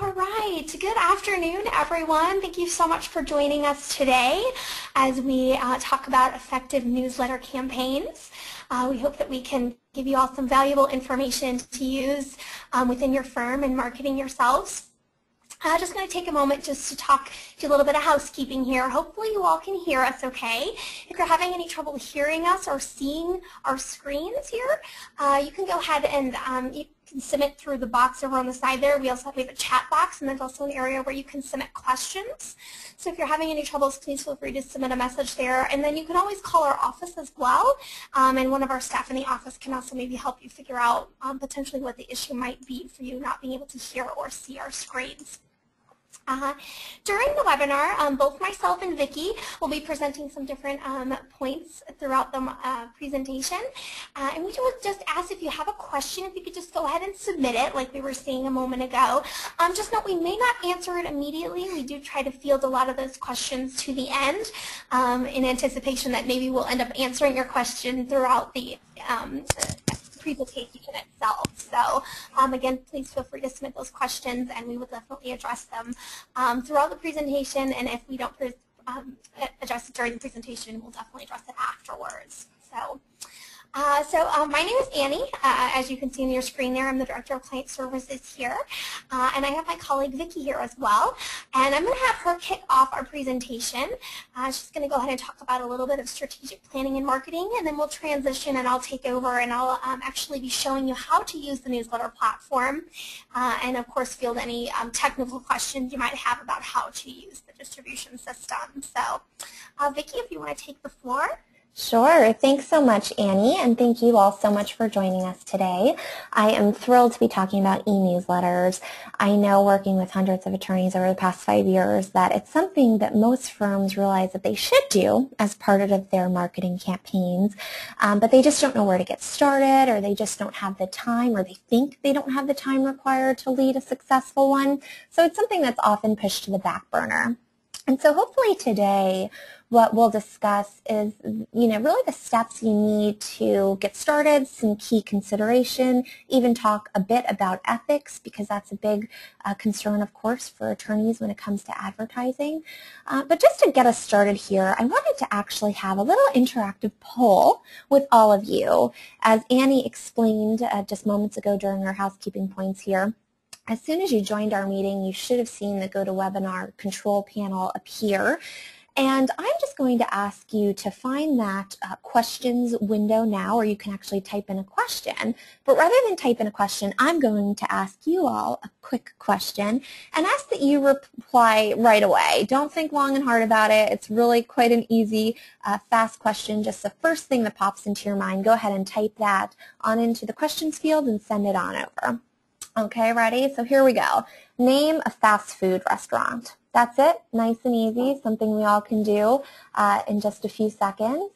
All right, good afternoon, everyone. Thank you so much for joining us today as we talk about effective newsletter campaigns. We hope that we can give you all some valuable information to use within your firm and marketing yourselves. Just going to take a moment just to do a little bit of housekeeping here. Hopefully you all can hear us okay. If you're having any trouble hearing us or seeing our screens here, you can go ahead and you can submit through the box over on the side there. We have a chat box, and there's also an area where you can submit questions. So if you're having any troubles, please feel free to submit a message there. And then you can always call our office as well, and one of our staff in the office can also maybe help you figure out potentially what the issue might be for you not being able to hear or see our screens. During the webinar, both myself and Vicki will be presenting some different points throughout the presentation. And we would just ask if you have a question, if you could just go ahead and submit it like we were seeing a moment ago. Just note we may not answer it immediately. We do try to field a lot of those questions to the end in anticipation that maybe we'll end up answering your question throughout the presentation itself. So again, please feel free to submit those questions and we will definitely address them throughout the presentation, and if we don't address it during the presentation, we'll definitely address it afterwards. My name is Annie. As you can see on your screen there, I'm the Director of Client Services here. And I have my colleague Vicki here as well. And I'm going to have her kick off our presentation. She's going to go ahead and talk about a little bit of strategic planning and marketing, and then we'll transition and I'll take over and I'll actually be showing you how to use the newsletter platform and of course field any technical questions you might have about how to use the distribution system. So Vicki, if you want to take the floor. Sure. Thanks so much, Annie, and thank you all so much for joining us today. I am thrilled to be talking about e-newsletters. I know, working with hundreds of attorneys over the past 5 years, that it's something that most firms realize that they should do as part of their marketing campaigns, but they just don't know where to get started, or they just don't have the time, or they think they don't have the time required to lead a successful one. So it's something that's often pushed to the back burner. And so hopefully today what we'll discuss is, really the steps you need to get started, some key consideration, even talk a bit about ethics, because that's a big concern, of course, for attorneys when it comes to advertising. But just to get us started here, I wanted to actually have a little interactive poll with all of you. As Annie explained just moments ago during our housekeeping points here, as soon as you joined our meeting, you should have seen the GoToWebinar control panel appear. And I'm just going to ask you to find that questions window now, or you can actually type in a question. But rather than type in a question, I'm going to ask you all a quick question and ask that you reply right away. Don't think long and hard about it. It's really quite an easy, fast question. Just the first thing that pops into your mind, go ahead and type that on into the questions field and send it on over. Okay, ready? So here we go. Name a fast food restaurant. That's it. Nice and easy. Something we all can do in just a few seconds.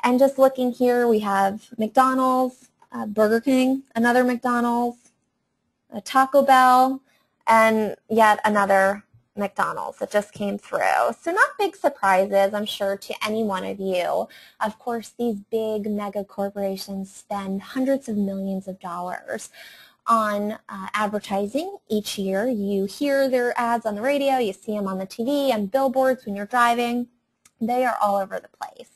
And just looking here, we have McDonald's, Burger King, another McDonald's, a Taco Bell, and yet another McDonald's that just came through. So not big surprises, I'm sure, to any one of you. Of course, these big mega corporations spend hundreds of millions of dollars on advertising each year. You hear their ads on the radio, you see them on the TV, and billboards when you're driving. They are all over the place.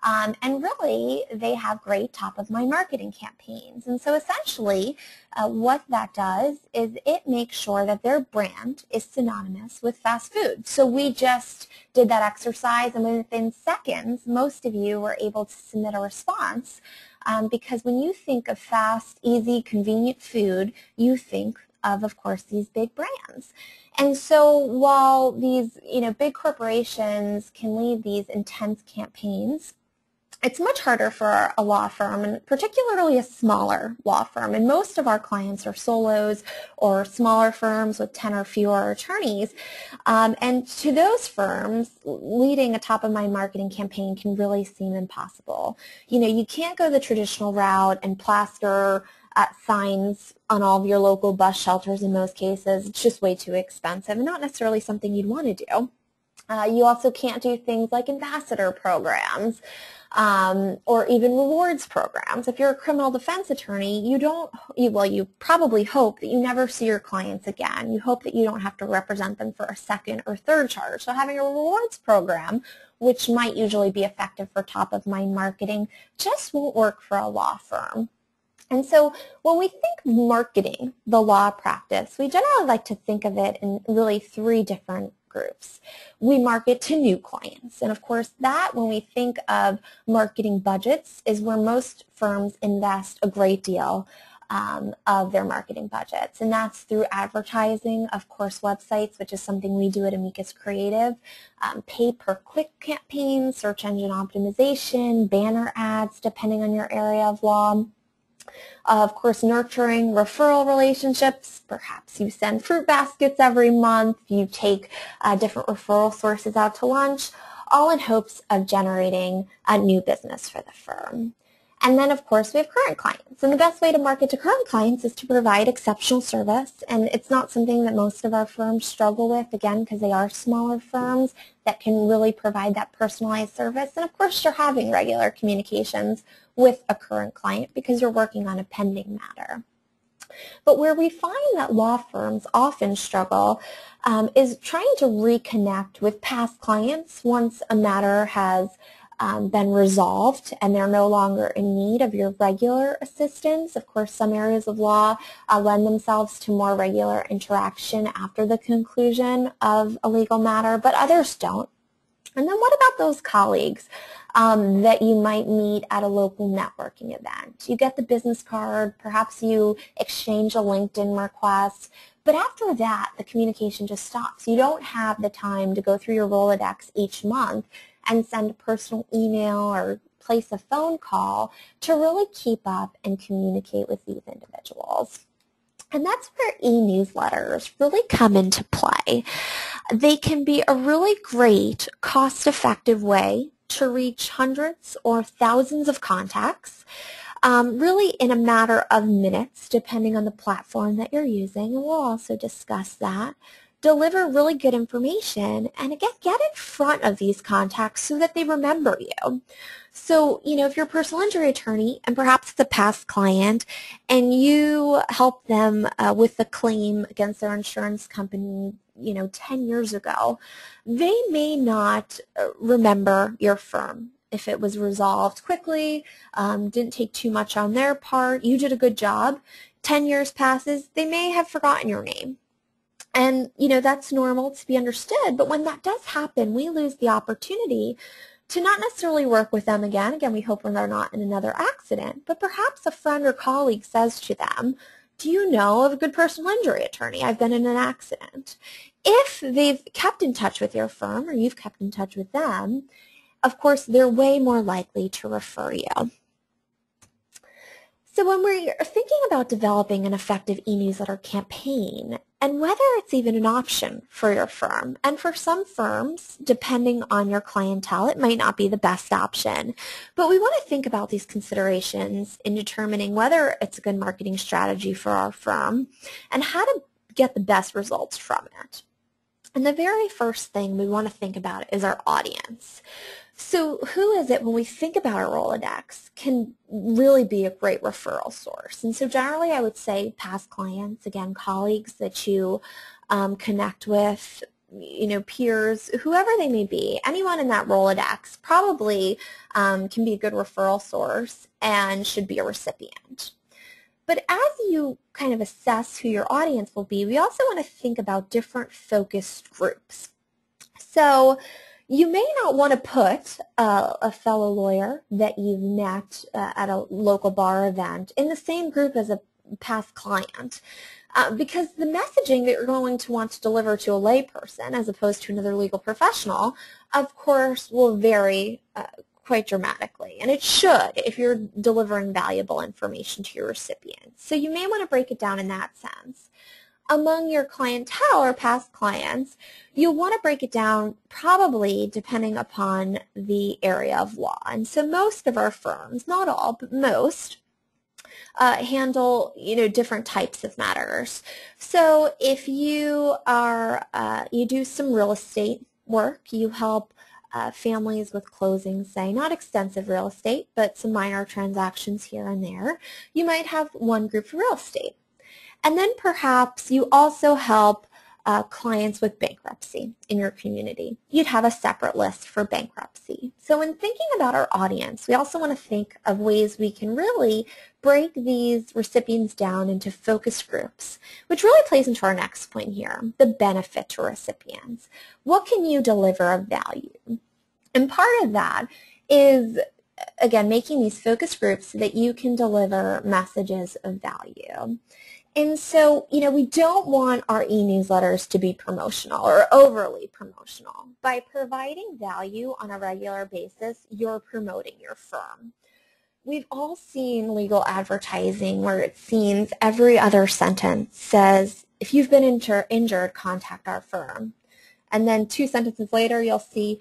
And really, they have great top-of-mind marketing campaigns. And so essentially, what that does is it makes sure that their brand is synonymous with fast food. So we just did that exercise, and within seconds, most of you were able to submit a response. Because when you think of fast, easy, convenient food, you think of course, these big brands. And so while these, big corporations can lead these intense campaigns, it's much harder for a law firm, and particularly a smaller law firm. And most of our clients are solos or smaller firms with 10 or fewer attorneys. And to those firms, leading a top-of-mind marketing campaign can really seem impossible. You can't go the traditional route and plaster signs on all of your local bus shelters in most cases. It's just way too expensive and not necessarily something you'd want to do. You also can't do things like ambassador programs or even rewards programs. If you're a criminal defense attorney, you probably hope that you never see your clients again. You hope that you don't have to represent them for a second or third charge. So having a rewards program, which might usually be effective for top-of-mind marketing, just won't work for a law firm. And so when we think marketing the law practice, we generally like to think of it in really three different groups. We market to new clients, and of course that, when we think of marketing budgets, is where most firms invest a great deal of their marketing budgets, and that's through advertising, of course websites, which is something we do at Amicus Creative, pay-per-click campaigns, search engine optimization, banner ads, depending on your area of law. Of course, nurturing referral relationships. Perhaps you send fruit baskets every month. You take different referral sources out to lunch, all in hopes of generating a new business for the firm. And then, of course, we have current clients. And the best way to market to current clients is to provide exceptional service. And it's not something that most of our firms struggle with, again, because they are smaller firms that can really provide that personalized service. And, of course, you're having regular communications with a current client because you're working on a pending matter. But where we find that law firms often struggle is trying to reconnect with past clients once a matter has been resolved and they're no longer in need of your regular assistance. Of course, some areas of law lend themselves to more regular interaction after the conclusion of a legal matter, but others don't. And then what about those colleagues that you might meet at a local networking event? You get the business card, perhaps you exchange a LinkedIn request, but after that, the communication just stops. You don't have the time to go through your Rolodex each month and send a personal email or place a phone call to really keep up and communicate with these individuals. And that's where e-newsletters really come into play. They can be a really great, cost-effective way to reach hundreds or thousands of contacts, really in a matter of minutes, depending on the platform that you're using, and we'll also discuss that. Deliver really good information, and again, get in front of these contacts so that they remember you. So, if you're a personal injury attorney and perhaps it's a past client and you help them with the claim against their insurance company, 10 years ago, they may not remember your firm. If it was resolved quickly, didn't take too much on their part, you did a good job, 10 years passes, they may have forgotten your name. And, that's normal to be understood, but when that does happen, we lose the opportunity to not necessarily work with them again. Again, we hope when they're not in another accident, but perhaps a friend or colleague says to them, do you know of a good personal injury attorney? I've been in an accident. If they've kept in touch with your firm or you've kept in touch with them, of course, they're way more likely to refer you. So when we're thinking about developing an effective e-newsletter campaign, and whether it's even an option for your firm, and for some firms, depending on your clientele, it might not be the best option, but we want to think about these considerations in determining whether it's a good marketing strategy for our firm and how to get the best results from it. And the very first thing we want to think about is our audience. So who is it, when we think about our Rolodex, can really be a great referral source? And so generally I would say past clients, again, colleagues that you connect with, peers, whoever they may be, anyone in that Rolodex probably can be a good referral source and should be a recipient. But as you kind of assess who your audience will be, we also want to think about different focused groups. So you may not want to put a fellow lawyer that you've met at a local bar event in the same group as a past client because the messaging that you're going to want to deliver to a layperson as opposed to another legal professional, of course, will vary quite dramatically, and it should if you're delivering valuable information to your recipients. So you may want to break it down in that sense. Among your clientele or past clients, you'll want to break it down probably depending upon the area of law. And so most of our firms, not all, but most, handle different types of matters. So if you are you do some real estate work. You help families with closing, say, not extensive real estate, but some minor transactions here and there. You might have one group for real estate. And then perhaps you also help clients with bankruptcy in your community. You'd have a separate list for bankruptcy. So when thinking about our audience, we also want to think of ways we can really break these recipients down into focus groups, which really plays into our next point here, the benefit to recipients. What can you deliver of value? And part of that is, again, making these focus groups so that you can deliver messages of value. And so, we don't want our e-newsletters to be promotional or overly promotional. By providing value on a regular basis, you're promoting your firm. We've all seen legal advertising where it seems every other sentence says, if you've been injured, contact our firm. And then 2 sentences later, you'll see,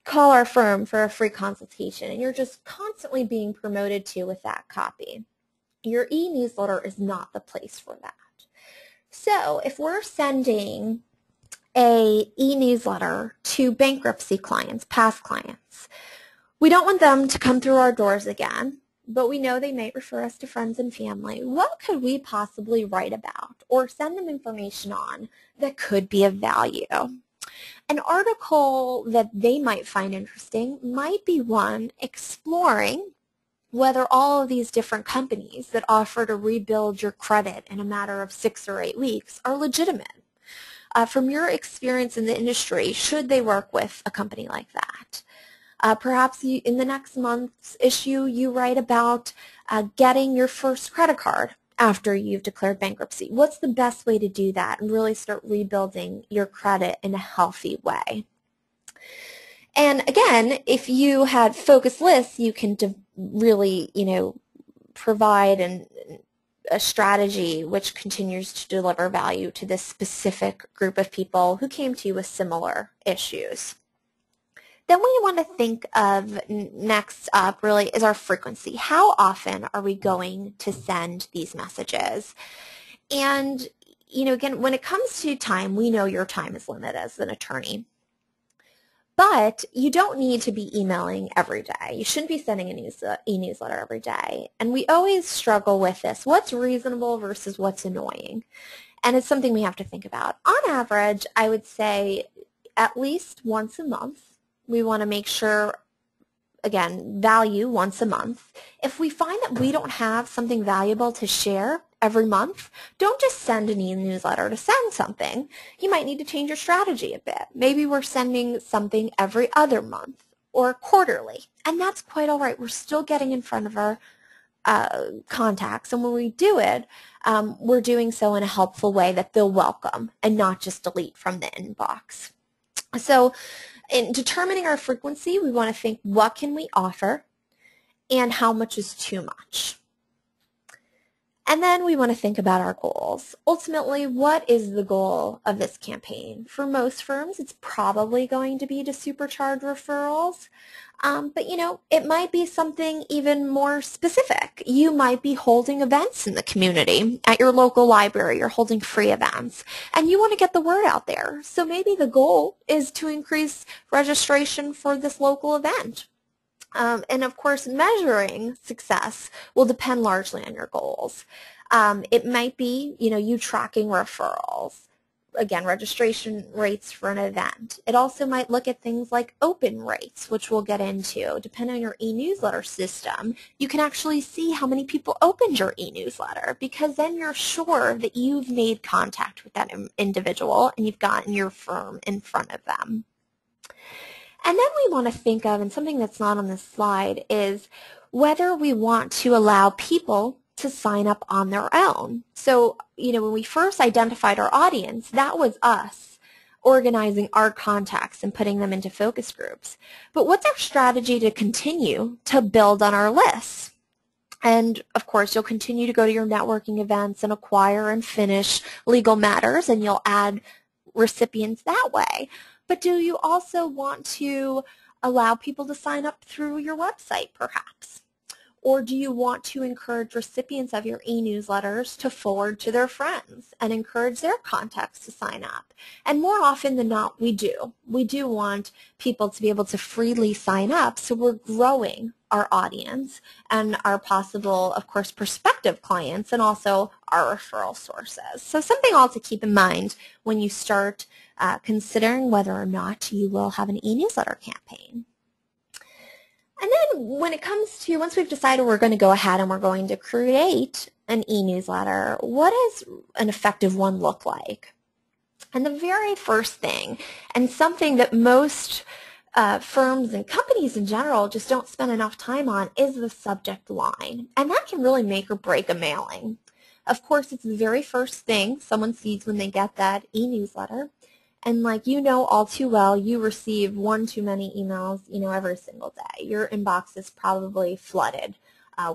call our firm for a free consultation. And you're just constantly being promoted to with that copy. Your e-newsletter is not the place for that. So if we're sending a e-newsletter to bankruptcy clients, past clients, we don't want them to come through our doors again, but we know they might refer us to friends and family. What could we possibly write about or send them information on that could be of value? An article that they might find interesting might be one exploring whether all of these different companies that offer to rebuild your credit in a matter of 6 or 8 weeks are legitimate. From your experience in the industry, should they work with a company like that? Perhaps in the next month's issue, you write about getting your first credit card after you've declared bankruptcy. What's the best way to do that and really start rebuilding your credit in a healthy way? And again, if you had focus lists, you can really, provide a strategy which continues to deliver value to this specific group of people who came to you with similar issues. Then we want to think of next up really is our frequency. How often are we going to send these messages? And, again, when it comes to time, we know your time is limited as an attorney. But you don't need to be emailing every day. You shouldn't be sending an e-newsletter every day. And we always struggle with this. What's reasonable versus what's annoying? And it's something we have to think about. On average, I would say at least once a month. We want to make sure, again, value once a month. If we find that we don't have something valuable to share every month, don't just send an e-newsletter to send something. You might need to change your strategy a bit. Maybe we're sending something every other month or quarterly, and that's quite all right. We're still getting in front of our contacts, and when we do it, we're doing so in a helpful way that they'll welcome and not just delete from the inbox. So in determining our frequency, we want to think, what can we offer and how much is too much? And then we want to think about our goals. Ultimately, what is the goal of this campaign? For most firms, it's probably going to be to supercharge referrals. But, it might be something even more specific. You might be holding events in the community. At your local library, you're holding free events, and you want to get the word out there. So maybe the goal is to increase registration for this local event. And of course, measuring success will depend largely on your goals. It might be, you tracking referrals, again, registration rates for an event. It also might look at things like open rates, which we'll get into. Depending on your e-newsletter system, you can actually see how many people opened your e-newsletter, because then you're sure that you've made contact with that individual and you've gotten your firm in front of them. And then we want to think of, and something that's not on this slide, is whether we want to allow people to sign up on their own. So, when we first identified our audience, that was us organizing our contacts and putting them into focus groups. But what's our strategy to continue to build on our lists? And, of course, you'll continue to go to your networking events and acquire and finish legal matters, and you'll add recipients that way. But do you also want to allow people to sign up through your website, perhaps? Or do you want to encourage recipients of your e-newsletters to forward to their friends and encourage their contacts to sign up? And more often than not, we do. We do want people to be able to freely sign up, so we're growing our audience and our possible, of course, prospective clients and also our referral sources. So something all to keep in mind when you start considering whether or not you will have an e-newsletter campaign. And then when it comes to, once we've decided we're going to go ahead and we're going to create an e-newsletter, what does an effective one look like? And the very first thing, and something that most firms and companies in general just don't spend enough time on, is the subject line. And that can really make or break a mailing. Of course, it's the very first thing someone sees when they get that e-newsletter. And like you know all too well, you receive one too many emails, every single day. Your inbox is probably flooded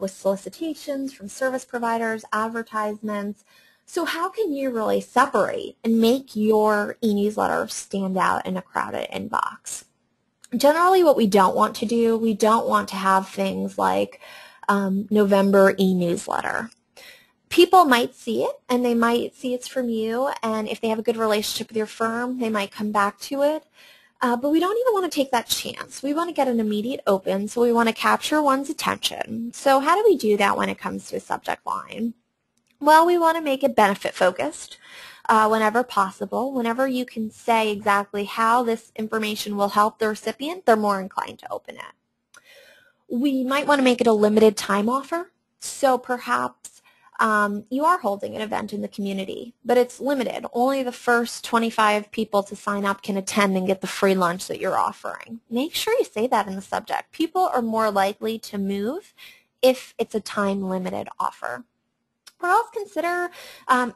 with solicitations from service providers, advertisements. So how can you really separate and make your e-newsletter stand out in a crowded inbox? Generally, what we don't want to do, we don't want to have things like November e-newsletter. People might see it, and they might see it's from you, and if they have a good relationship with your firm, they might come back to it. But we don't even want to take that chance. We want to get an immediate open, so we want to capture one's attention. So how do we do that when it comes to a subject line? Well, we want to make it benefit-focused whenever possible. Whenever you can say exactly how this information will help the recipient, they're more inclined to open it. We might want to make it a limited time offer, so perhaps you are holding an event in the community, but it's limited. Only the first 25 people to sign up can attend and get the free lunch that you're offering. Make sure you say that in the subject. People are more likely to move if it's a time-limited offer. Or else consider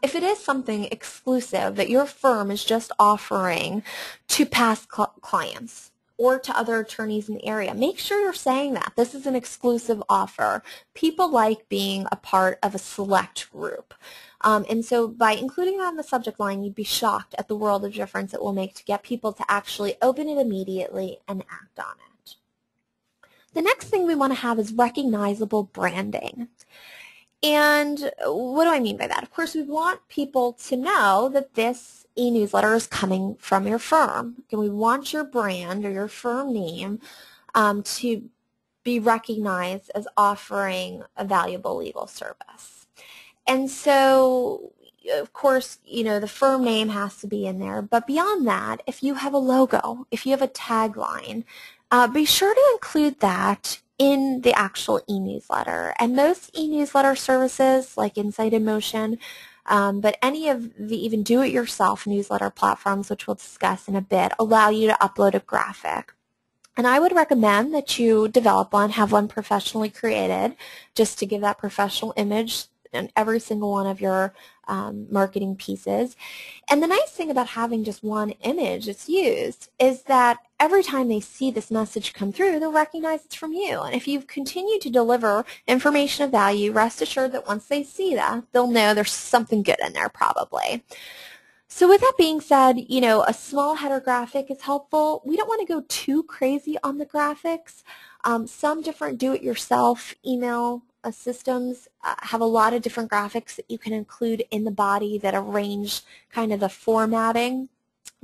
if it is something exclusive that your firm is just offering to past clients or to other attorneys in the area. Make sure you're saying that. This is an exclusive offer. People like being a part of a select group. And so by including that in the subject line, you'd be shocked at the world of difference it will make to get people to actually open it immediately and act on it. The next thing we want to have is recognizable branding. And what do I mean by that? Of course, we want people to know that this e-newsletter is coming from your firm. And we want your brand or your firm name to be recognized as offering a valuable legal service. And so, of course, the firm name has to be in there. But beyond that, if you have a logo, if you have a tagline, be sure to include that in the actual e-newsletter. And most e-newsletter services like Insight in Motion, but any of the even do-it-yourself newsletter platforms, which we'll discuss in a bit, allow you to upload a graphic. And I would recommend that you develop one, have one professionally created, just to give that professional image in every single one of your marketing pieces. And the nice thing about having just one image that's used is that every time they see this message come through, they'll recognize it's from you. And if you continue to deliver information of value, rest assured that once they see that, they'll know there's something good in there probably. So with that being said, a small header graphic is helpful. We don't want to go too crazy on the graphics. Some different do-it-yourself email systems have a lot of different graphics that you can include in the body that arrange kind of the formatting.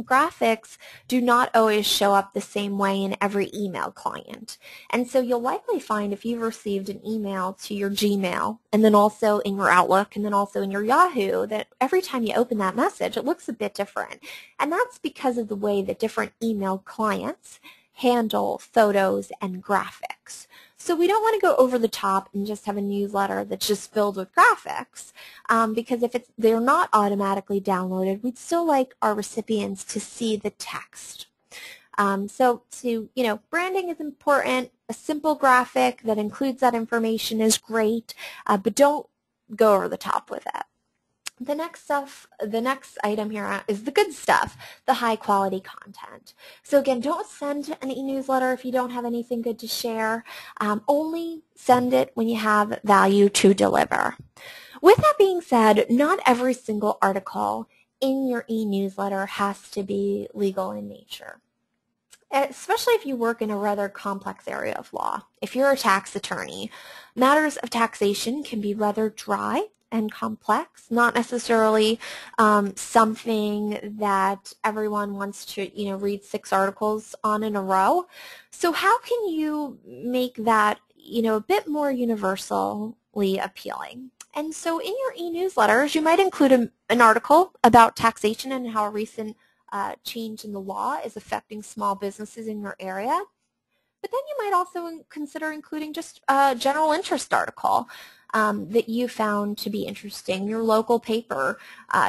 Graphics do not always show up the same way in every email client. And so you'll likely find if you've received an email to your Gmail and then also in your Outlook and then also in your Yahoo, that every time you open that message, it looks a bit different. And that's because of the way that different email clients handle photos and graphics. So we don't want to go over the top and just have a newsletter that's just filled with graphics because if they're not automatically downloaded, we'd still like our recipients to see the text. Branding is important. A simple graphic that includes that information is great, but don't go over the top with it. The next item here is the good stuff, the high quality content. So again, don't send an e-newsletter if you don't have anything good to share. Only send it when you have value to deliver. With that being said, not every single article in your e-newsletter has to be legal in nature. especially if you work in a rather complex area of law. If you're a tax attorney, matters of taxation can be rather dry and complex, not necessarily something that everyone wants to, read 6 articles on in a row. So how can you make that, a bit more universally appealing? And so in your e-newsletters, you might include an article about taxation and how a recent change in the law is affecting small businesses in your area. But then you might also consider including just a general interest article that you found to be interesting. Your local paper,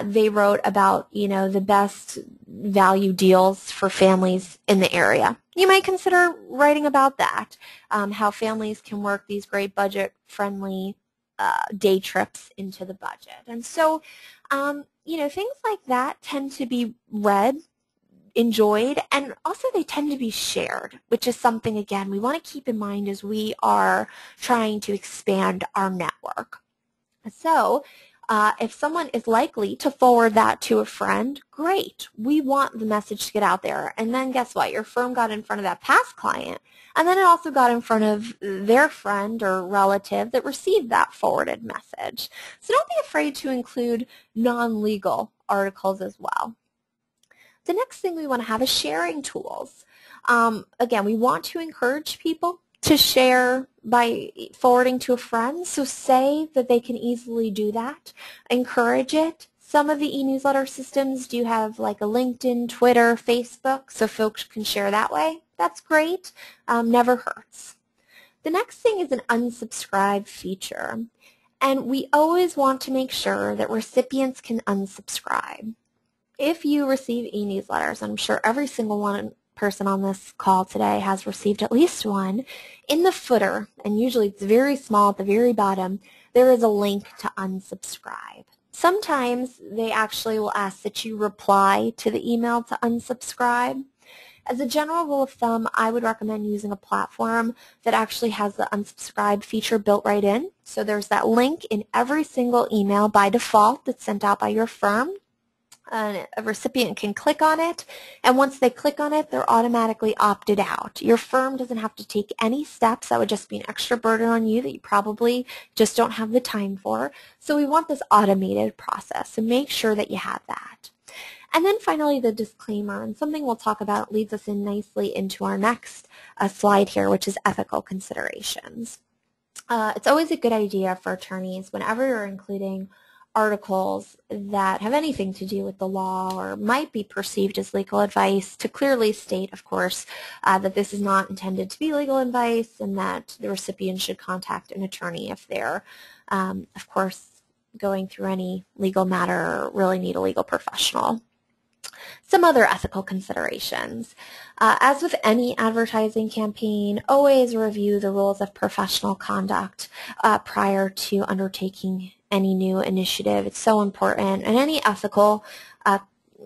they wrote about, the best value deals for families in the area. You might consider writing about that, how families can work these great budget-friendly day trips into the budget. And so, things like that tend to be read, enjoyed, and also they tend to be shared, which is something, again, we want to keep in mind as we are trying to expand our network. So if someone is likely to forward that to a friend, great. We want the message to get out there. And then guess what? Your firm got in front of that past client, and then it also got in front of their friend or relative that received that forwarded message. So don't be afraid to include non-legal articles as well. The next thing we want to have is sharing tools. Again, we want to encourage people to share by forwarding to a friend, so say that they can easily do that. Encourage it. Some of the e-newsletter systems do have like a LinkedIn, Twitter, Facebook, so folks can share that way. That's great. Never hurts. The next thing is an unsubscribe feature, and we always want to make sure that recipients can unsubscribe. If you receive e-newsletters, I'm sure every single person on this call today has received at least one, in the footer, and usually it's very small at the very bottom, there is a link to unsubscribe. Sometimes they actually will ask that you reply to the email to unsubscribe. As a general rule of thumb, I would recommend using a platform that actually has the unsubscribe feature built right in. So there's that link in every single email by default that's sent out by your firm. A recipient can click on it, and once they click on it, they're automatically opted out. Your firm doesn't have to take any steps. That would just be an extra burden on you that you probably just don't have the time for. So we want this automated process, so make sure that you have that. And then finally, the disclaimer, and something we'll talk about leads us in nicely into our next slide here, which is ethical considerations. It's always a good idea for attorneys, whenever you're including articles that have anything to do with the law or might be perceived as legal advice, to clearly state, of course, that this is not intended to be legal advice and that the recipient should contact an attorney if they're, of course, going through any legal matter or really need a legal professional. Some other ethical considerations. As with any advertising campaign, always review the rules of professional conduct prior to undertaking any new initiative. It's so important. And any ethical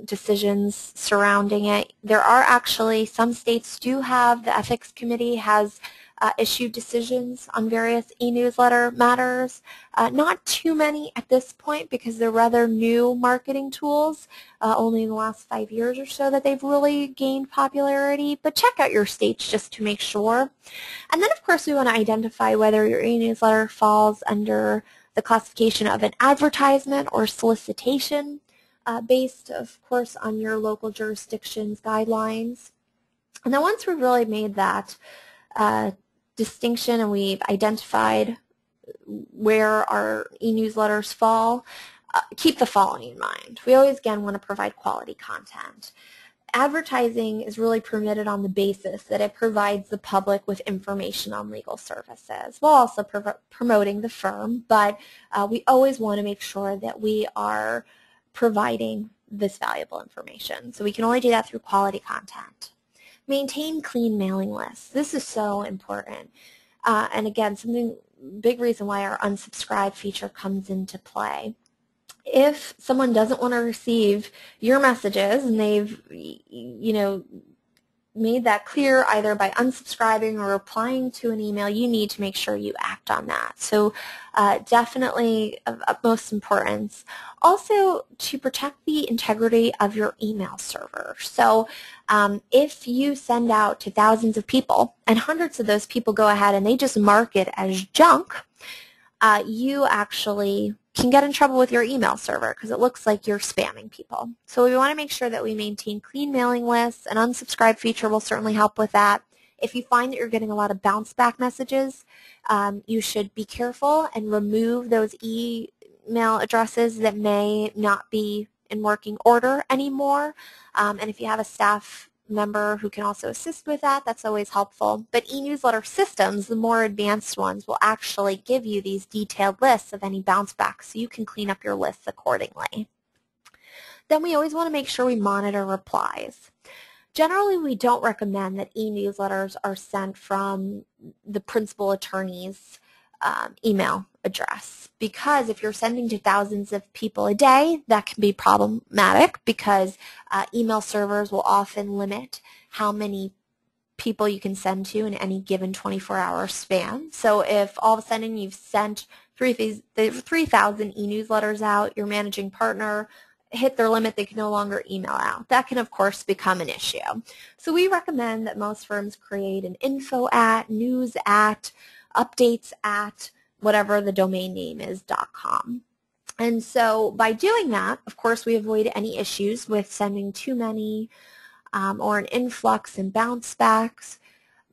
decisions surrounding it. There are actually, some states do have, the ethics committee has issued decisions on various e-newsletter matters. Not too many at this point because they're rather new marketing tools, only in the last 5 years or so that they've really gained popularity, but check out your states just to make sure. And then of course we want to identify whether your e-newsletter falls under the classification of an advertisement or solicitation, based of course on your local jurisdiction's guidelines. And then once we've really made that distinction and we've identified where our e-newsletters fall, keep the following in mind. We always, again, want to provide quality content. Advertising is really permitted on the basis that it provides the public with information on legal services while also promoting the firm, but we always want to make sure that we are providing this valuable information. So we can only do that through quality content. Maintain clean mailing lists. This is so important. And again, big reason why our unsubscribe feature comes into play. If someone doesn't want to receive your messages and they've, made that clear either by unsubscribing or replying to an email, you need to make sure you act on that. So definitely of utmost importance. Also, to protect the integrity of your email server. So if you send out to thousands of people and hundreds of those people go ahead and they just mark it as junk, you actually can get in trouble with your email server because it looks like you're spamming people. So we want to make sure that we maintain clean mailing lists. An unsubscribe feature will certainly help with that. If you find that you're getting a lot of bounce back messages, you should be careful and remove those email addresses that may not be in working order anymore. And if you have a staff member who can also assist with that, that's always helpful. But e-newsletter systems, the more advanced ones, will actually give you these detailed lists of any bounce backs so you can clean up your lists accordingly. Then we always want to make sure we monitor replies. Generally, we don't recommend that e-newsletters are sent from the principal attorney's email address, because if you're sending to thousands of people a day, that can be problematic because email servers will often limit how many people you can send to in any given 24-hour span. So if all of a sudden you've sent 3,000 e-newsletters out, your managing partner hit their limit, they can no longer email out. That can, of course, become an issue. So we recommend that most firms create an info at, news at, updates at, whatever the domain name is, .com. And so by doing that, of course, we avoid any issues with sending too many or an influx and bounce backs.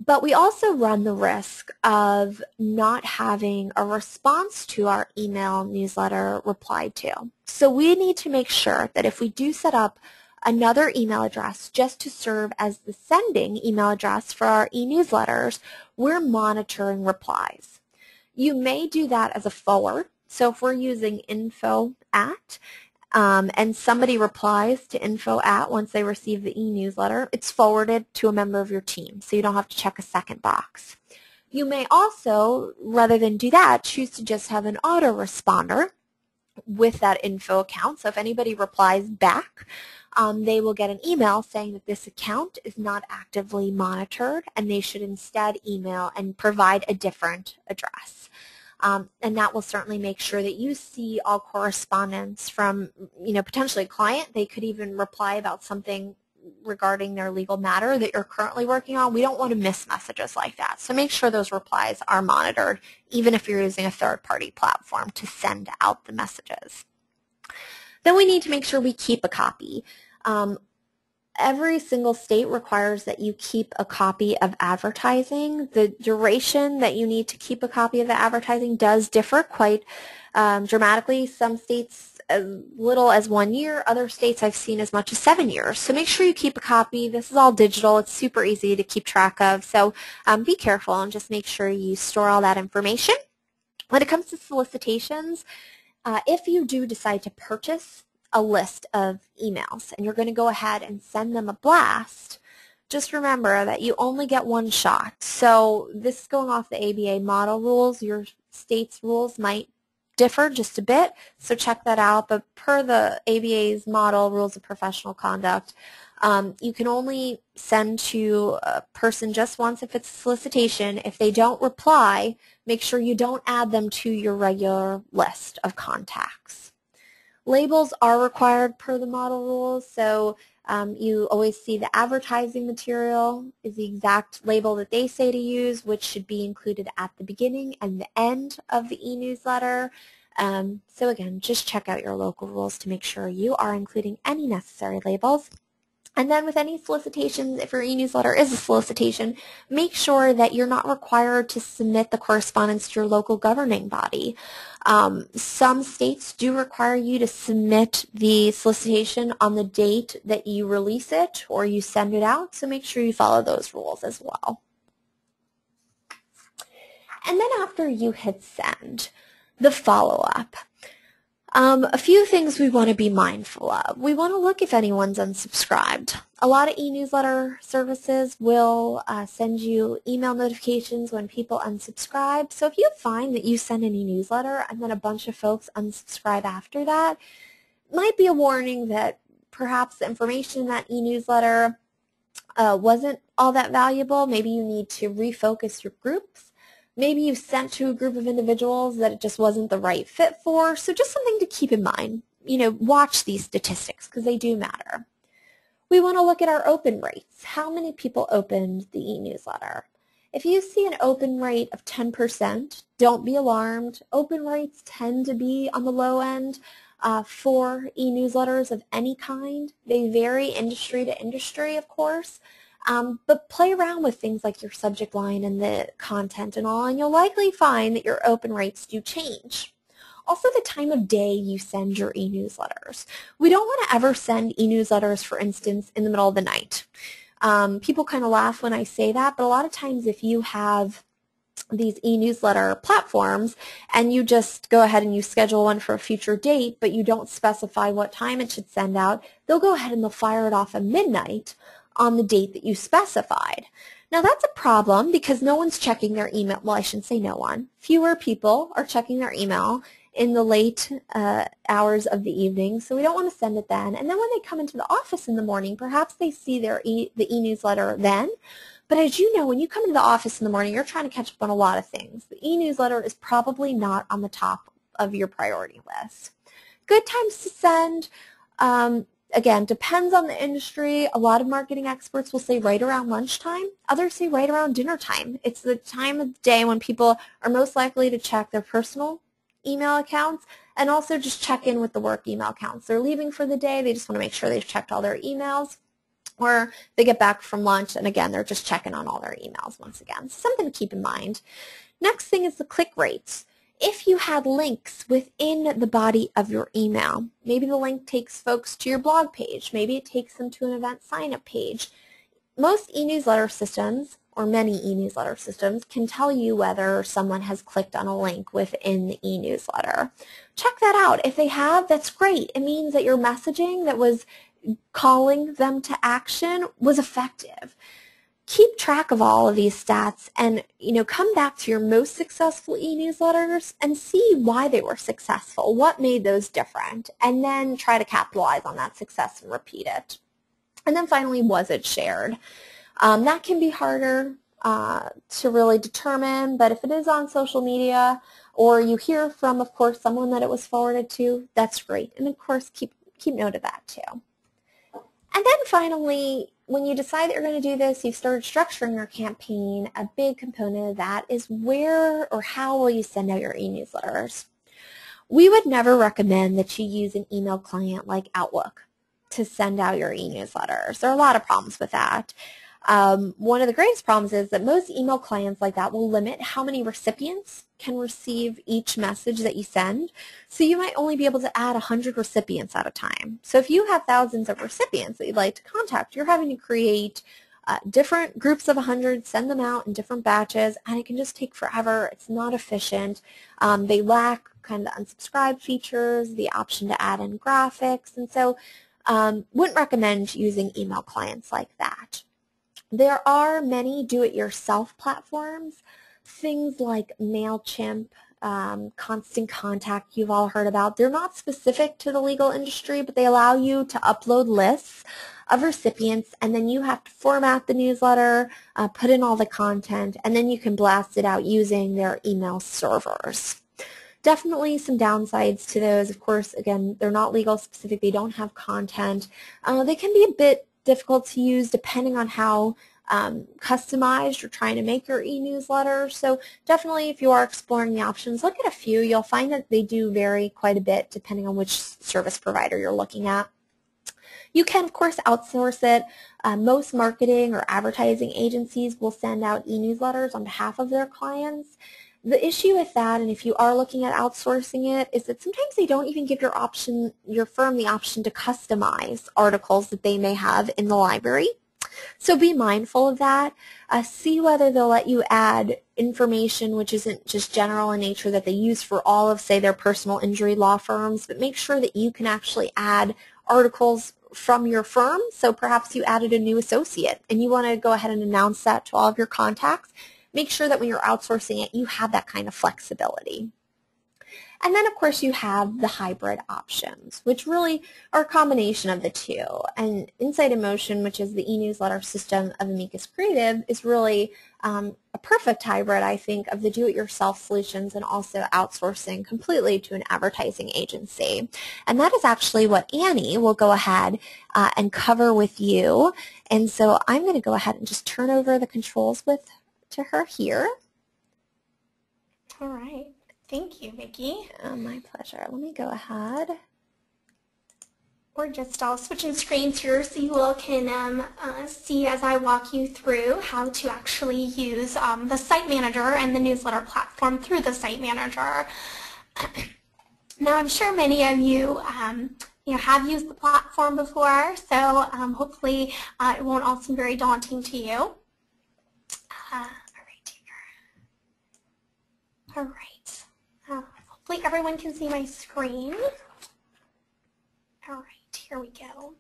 But we also run the risk of not having a response to our email newsletter replied to. So we need to make sure that if we do set up another email address just to serve as the sending email address for our e-newsletters, we're monitoring replies. You may do that as a forward. So if we're using info at, and somebody replies to info at once they receive the e-newsletter, it's forwarded to a member of your team, so you don't have to check a second box. You may also, rather than do that, choose to just have an autoresponder with that info account. So if anybody replies back, they will get an email saying that this account is not actively monitored and they should instead email and provide a different address. And that will certainly make sure that you see all correspondence from, potentially a client. They could even reply about something regarding their legal matter that you're currently working on. We don't want to miss messages like that. So make sure those replies are monitored, even if you're using a third-party platform to send out the messages. Then we need to make sure we keep a copy. Every single state requires that you keep a copy of advertising. The duration that you need to keep a copy of the advertising does differ quite dramatically. Some states as little as 1 year, other states I've seen as much as 7 years. So make sure you keep a copy. This is all digital. It's super easy to keep track of. So be careful and just make sure you store all that information. When it comes to solicitations, if you do decide to purchase a list of emails and you're going to go ahead and send them a blast, just remember that you only get one shot. So this is going off the ABA model rules. Your state's rules might differ just a bit, so check that out. But per the ABA's model rules of professional conduct, you can only send to a person just once if it's a solicitation. If they don't reply, make sure you don't add them to your regular list of contacts. Labels are required per the model rules, so you always see the advertising material is the exact label that they say to use, which should be included at the beginning and the end of the e-newsletter. So again, just check out your local rules to make sure you are including any necessary labels. And then with any solicitations, if your e-newsletter is a solicitation, make sure that you're not required to submit the correspondence to your local governing body. Some states do require you to submit the solicitation on the date that you release it or you send it out, so make sure you follow those rules as well. And then after you hit send, the follow-up. A few things we want to be mindful of. We want to look if anyone's unsubscribed. A lot of e-newsletter services will send you email notifications when people unsubscribe. So if you find that you send an e-newsletter and then a bunch of folks unsubscribe after that, might be a warning that perhaps the information in that e-newsletter wasn't all that valuable. Maybe you need to refocus your groups. Maybe you sent to a group of individuals that it just wasn't the right fit for. So just something to keep in mind. Watch these statistics because they do matter. We want to look at our open rates. How many people opened the e-newsletter? If you see an open rate of 10%, don't be alarmed. Open rates tend to be on the low end for e-newsletters of any kind. They vary industry to industry, of course. But play around with things like your subject line and the content and all, and you'll likely find that your open rates do change. Also, the time of day you send your e-newsletters. We don't want to ever send e-newsletters, for instance, in the middle of the night. People kind of laugh when I say that, but a lot of times if you have these e-newsletter platforms and you just go ahead and you schedule one for a future date, but you don't specify what time it should send out, they'll go ahead and they'll fire it off at midnight on the date that you specified. Now that's a problem because no one's checking their email. Well, I shouldn't say no one. Fewer people are checking their email in the late hours of the evening, so we don't want to send it then. And then when they come into the office in the morning, perhaps they see the e-newsletter then. But as you know, when you come into the office in the morning, you're trying to catch up on a lot of things. The e-newsletter is probably not on the top of your priority list. Good times to send. Again, depends on the industry. A lot of marketing experts will say right around lunchtime. Others say right around dinner time. It's the time of the day when people are most likely to check their personal email accounts and also just check in with the work email accounts. They're leaving for the day. They just want to make sure they've checked all their emails. Or they get back from lunch and again, they're just checking on all their emails once again. So something to keep in mind. Next thing is the click rates. If you had links within the body of your email, maybe the link takes folks to your blog page, maybe it takes them to an event sign-up page. Most e-newsletter systems, or many e-newsletter systems, can tell you whether someone has clicked on a link within the e-newsletter. Check that out. If they have, that's great. It means that your messaging that was calling them to action was effective. Keep track of all of these stats and come back to your most successful e-newsletters and see why they were successful, what made those different, and then try to capitalize on that success and repeat it. And then finally, was it shared? That can be harder to really determine, but if it is on social media or you hear from, of course, someone that it was forwarded to, that's great. And of course, keep note of that too. And then finally, when you decide that you're going to do this, you've started structuring your campaign. A big component of that is where or how will you send out your e-newsletters. We would never recommend that you use an email client like Outlook to send out your e-newsletters. There are a lot of problems with that. One of the greatest problems is that most email clients like that will limit how many recipients can receive each message that you send. So you might only be able to add 100 recipients at a time. So if you have thousands of recipients that you'd like to contact, you're having to create different groups of 100, send them out in different batches, and it can just take forever. It's not efficient. They lack kind of the unsubscribe features, the option to add in graphics, and so wouldn't recommend using email clients like that. There are many do-it-yourself platforms, things like MailChimp, Constant Contact you've all heard about. They're not specific to the legal industry, but they allow you to upload lists of recipients, and then you have to format the newsletter, put in all the content, and then you can blast it out using their email servers. Definitely some downsides to those. Of course, again, they're not legal specific. They don't have content. They can be a bit difficult to use depending on how customized you're trying to make your e-newsletter. So definitely if you are exploring the options, look at a few. You'll find that they do vary quite a bit depending on which service provider you're looking at. You can, of course, outsource it. Most marketing or advertising agencies will send out e-newsletters on behalf of their clients. The issue with that, and if you are looking at outsourcing it, is that sometimes they don't even give your firm the option to customize articles that they may have in the library. So be mindful of that. See whether they'll let you add information which isn't just general in nature that they use for all of, say, their personal injury law firms, but make sure that you can actually add articles from your firm. So perhaps you added a new associate and you want to go ahead and announce that to all of your contacts. Make sure that when you're outsourcing it, you have that kind of flexibility. And then, of course, you have the hybrid options, which really are a combination of the two. And Insight Emotion, which is the e-newsletter system of Amicus Creative, is really a perfect hybrid, I think, of the do-it-yourself solutions and also outsourcing completely to an advertising agency. And that is actually what Annie will go ahead and cover with you. And so I'm going to go ahead and just turn over the controls to her here. All right. Thank you, Vicki. My pleasure. Let me go ahead. We're just all switching screens here so you all can see as I walk you through how to actually use the Site Manager and the newsletter platform through the Site Manager. Now, I'm sure many of you have used the platform before, so hopefully it won't all seem very daunting to you. All right, here. All right. Hopefully everyone can see my screen. All right. Here we go.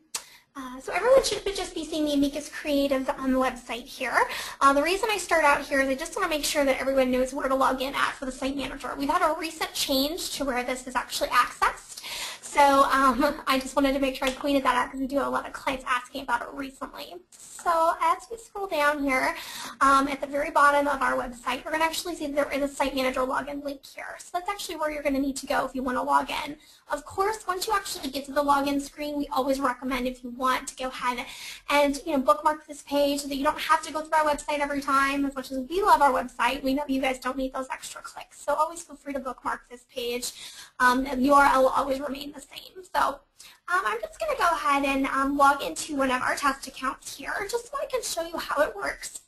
So everyone should just be seeing the Amicus Creative on the website here. The reason I start out here is I just want to make sure that everyone knows where to log in at for the Site Manager. We've had a recent change to where this is actually accessed. So I just wanted to make sure I pointed that out because we do have a lot of clients asking about it recently. So as we scroll down here, at the very bottom of our website, we're going to actually see that there is a Site Manager login link here. So that's actually where you're going to need to go if you want to log in. Of course, once you actually get to the login screen, we always recommend if you want to go ahead and bookmark this page so that you don't have to go through our website every time. As much as we love our website, we know you guys don't need those extra clicks. So always feel free to bookmark this page. The URL will always remain the same. So I'm just going to go ahead and log into one of our test accounts here just so I can show you how it works.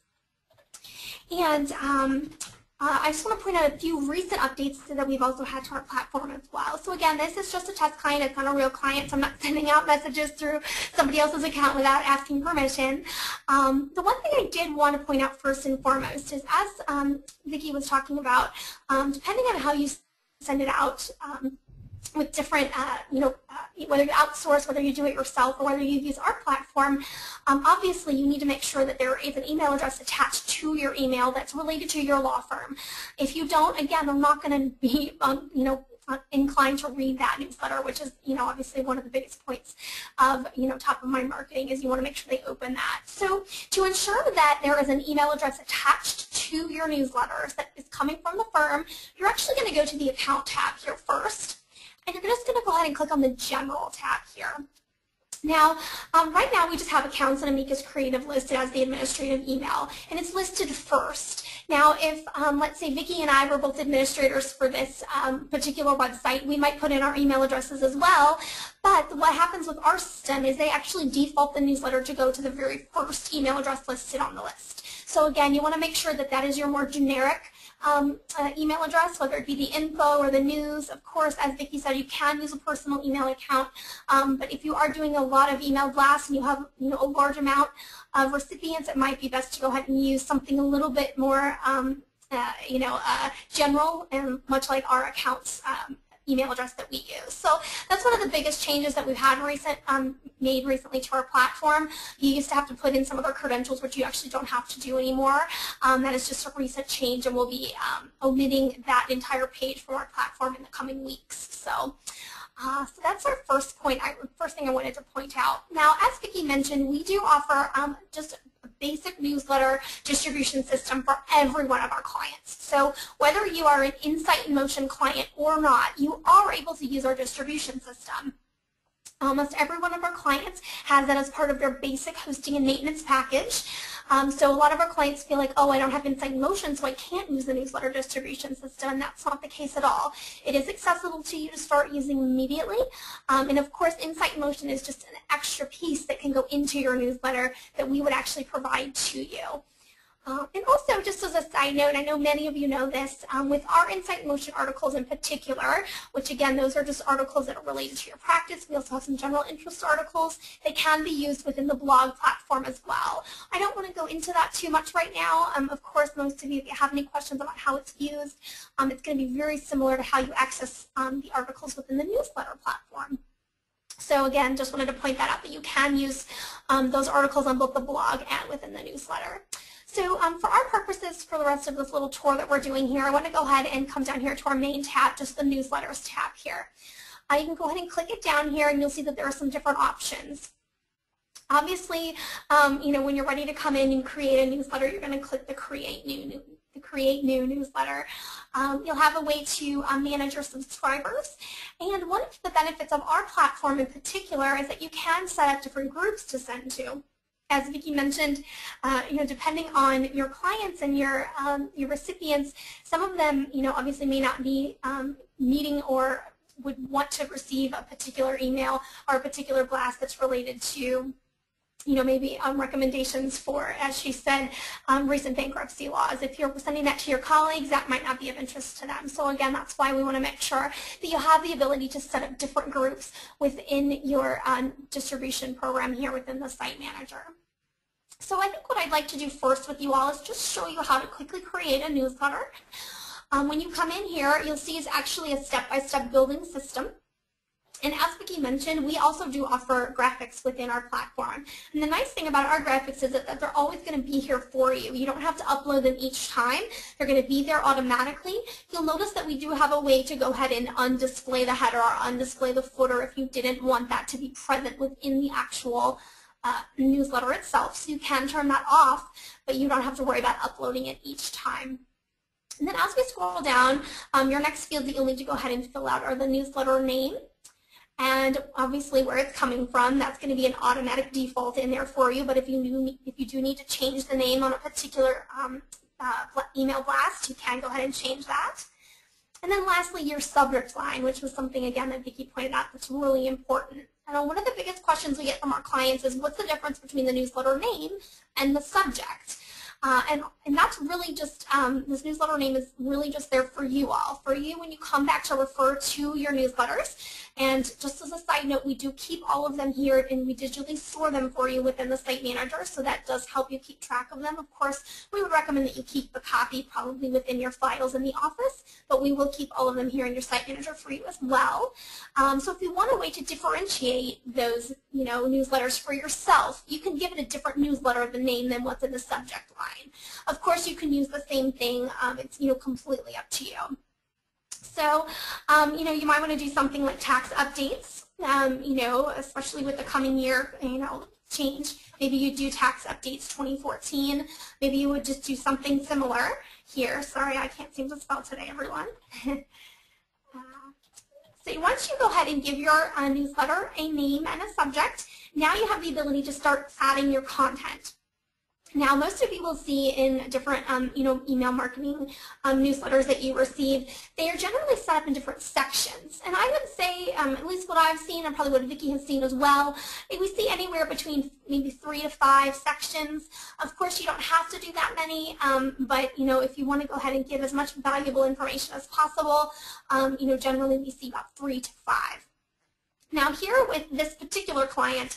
And I just want to point out a few recent updates that we've also had to our platform as well. So again, this is just a test client. It's not a real client, so I'm not sending out messages through somebody else's account without asking permission. The one thing I did want to point out first and foremost is, as Vicki was talking about, depending on how you send it out, with different, whether you outsource, whether you do it yourself, or whether you use our platform, obviously you need to make sure that there is an email address attached to your email that's related to your law firm. If you don't, again, I'm not going to be, inclined to read that newsletter, which is, obviously one of the biggest points of, top of mind marketing is you want to make sure they open that. So to ensure that there is an email address attached to your newsletters that is coming from the firm, you're actually going to go to the account tab here first. And you're just going to go ahead and click on the General tab here. Now, right now we just have accounts in Amicus Creative listed as the administrative email, and it's listed first. Now, if, let's say, Vicki and I were both administrators for this particular website, we might put in our email addresses as well, but what happens with our system is they actually default the newsletter to go to the very first email address listed on the list. So again, you want to make sure that that is your more generic email address, whether it be the info or the news. Of course, as Vicki said, you can use a personal email account, but if you are doing a lot of email blasts and you have a large amount of recipients, it might be best to go ahead and use something a little bit more general, and much like our accounts email address that we use. So that's one of the biggest changes that we've had made recently to our platform. You used to have to put in some of our credentials, which you actually don't have to do anymore. That is just a recent change, and we'll be omitting that entire page from our platform in the coming weeks. So that's our first thing I wanted to point out. Now, as Vicki mentioned, we do offer just a basic newsletter distribution system for every one of our clients. So whether you are an Insight Emotion client or not, you are able to use our distribution system. Almost every one of our clients has that as part of their basic hosting and maintenance package. So a lot of our clients feel like, oh, I don't have Insight Emotion, so I can't use the newsletter distribution system, and that's not the case at all. It is accessible to you to start using immediately, and of course, Insight Emotion is just an extra piece that can go into your newsletter that we would actually provide to you. And also, just as a side note, I know many of you know this, with our Insight Emotion articles in particular, which again, those are just articles that are related to your practice. We also have some general interest articles. They can be used within the blog platform as well. I don't want to go into that too much right now. Of course, most of you, if you have any questions about how it's used, it's going to be very similar to how you access the articles within the newsletter platform. So again, just wanted to point that out, that you can use those articles on both the blog and within the newsletter. So for our purposes, for the rest of this little tour that we're doing here, I want to go ahead and come down here to our main tab, just the newsletters tab here. You can go ahead and click it down here, and you'll see that there are some different options. Obviously, when you're ready to come in and create a newsletter, you're going to click the Create New Newsletter. You'll have a way to manage your subscribers. And one of the benefits of our platform in particular is that you can set up different groups to send to. As Vicki mentioned, depending on your clients and your recipients, some of them, obviously may not be needing or would want to receive a particular email or a particular blast that's related to maybe recommendations for, as she said, recent bankruptcy laws. If you're sending that to your colleagues, that might not be of interest to them. So again, that's why we want to make sure that you have the ability to set up different groups within your distribution program here within the site manager. So I think what I'd like to do first with you all is just show you how to quickly create a newsletter. When you come in here, you'll see it's actually a step-by-step building system. And as Vicki mentioned, we also do offer graphics within our platform. And the nice thing about our graphics is that they're always going to be here for you. You don't have to upload them each time. They're going to be there automatically. You'll notice that we do have a way to go ahead and undisplay the header or undisplay the footer if you didn't want that to be present within the actual newsletter itself. So you can turn that off, but you don't have to worry about uploading it each time. And then as we scroll down, your next field that you'll need to go ahead and fill out are the newsletter name. And obviously where it's coming from, that's going to be an automatic default in there for you. But if you do need to change the name on a particular email blast, you can go ahead and change that. And then lastly, your subject line, which was something, again, that Vicki pointed out that's really important. And one of the biggest questions we get from our clients is, what's the difference between the newsletter name and the subject? And that's really just, this newsletter name is really just there for you all. For you when you come back to refer to your newsletters. And just as a side note, we do keep all of them here and we digitally store them for you within the site manager, so that does help you keep track of them. Of course, we would recommend that you keep the copy probably within your files in the office, but we will keep all of them here in your site manager for you as well. So if you want a way to differentiate those newsletters for yourself, you can give it a different newsletter the name than what's in the subject line. Of course, you can use the same thing. It's completely up to you. So, you might want to do something like tax updates, especially with the coming year, change. Maybe you do tax updates 2014. Maybe you would just do something similar here. Sorry, I can't seem to spell today, everyone. So once you go ahead and give your newsletter a name and a subject, now you have the ability to start adding your content. Now, most of you will see in different, email marketing newsletters that you receive, they are generally set up in different sections. And I would say, at least what I've seen, and probably what Vicki has seen as well, we see anywhere between maybe 3 to 5 sections. Of course, you don't have to do that many, but, if you want to go ahead and give as much valuable information as possible, generally we see about 3 to 5. Now here with this particular client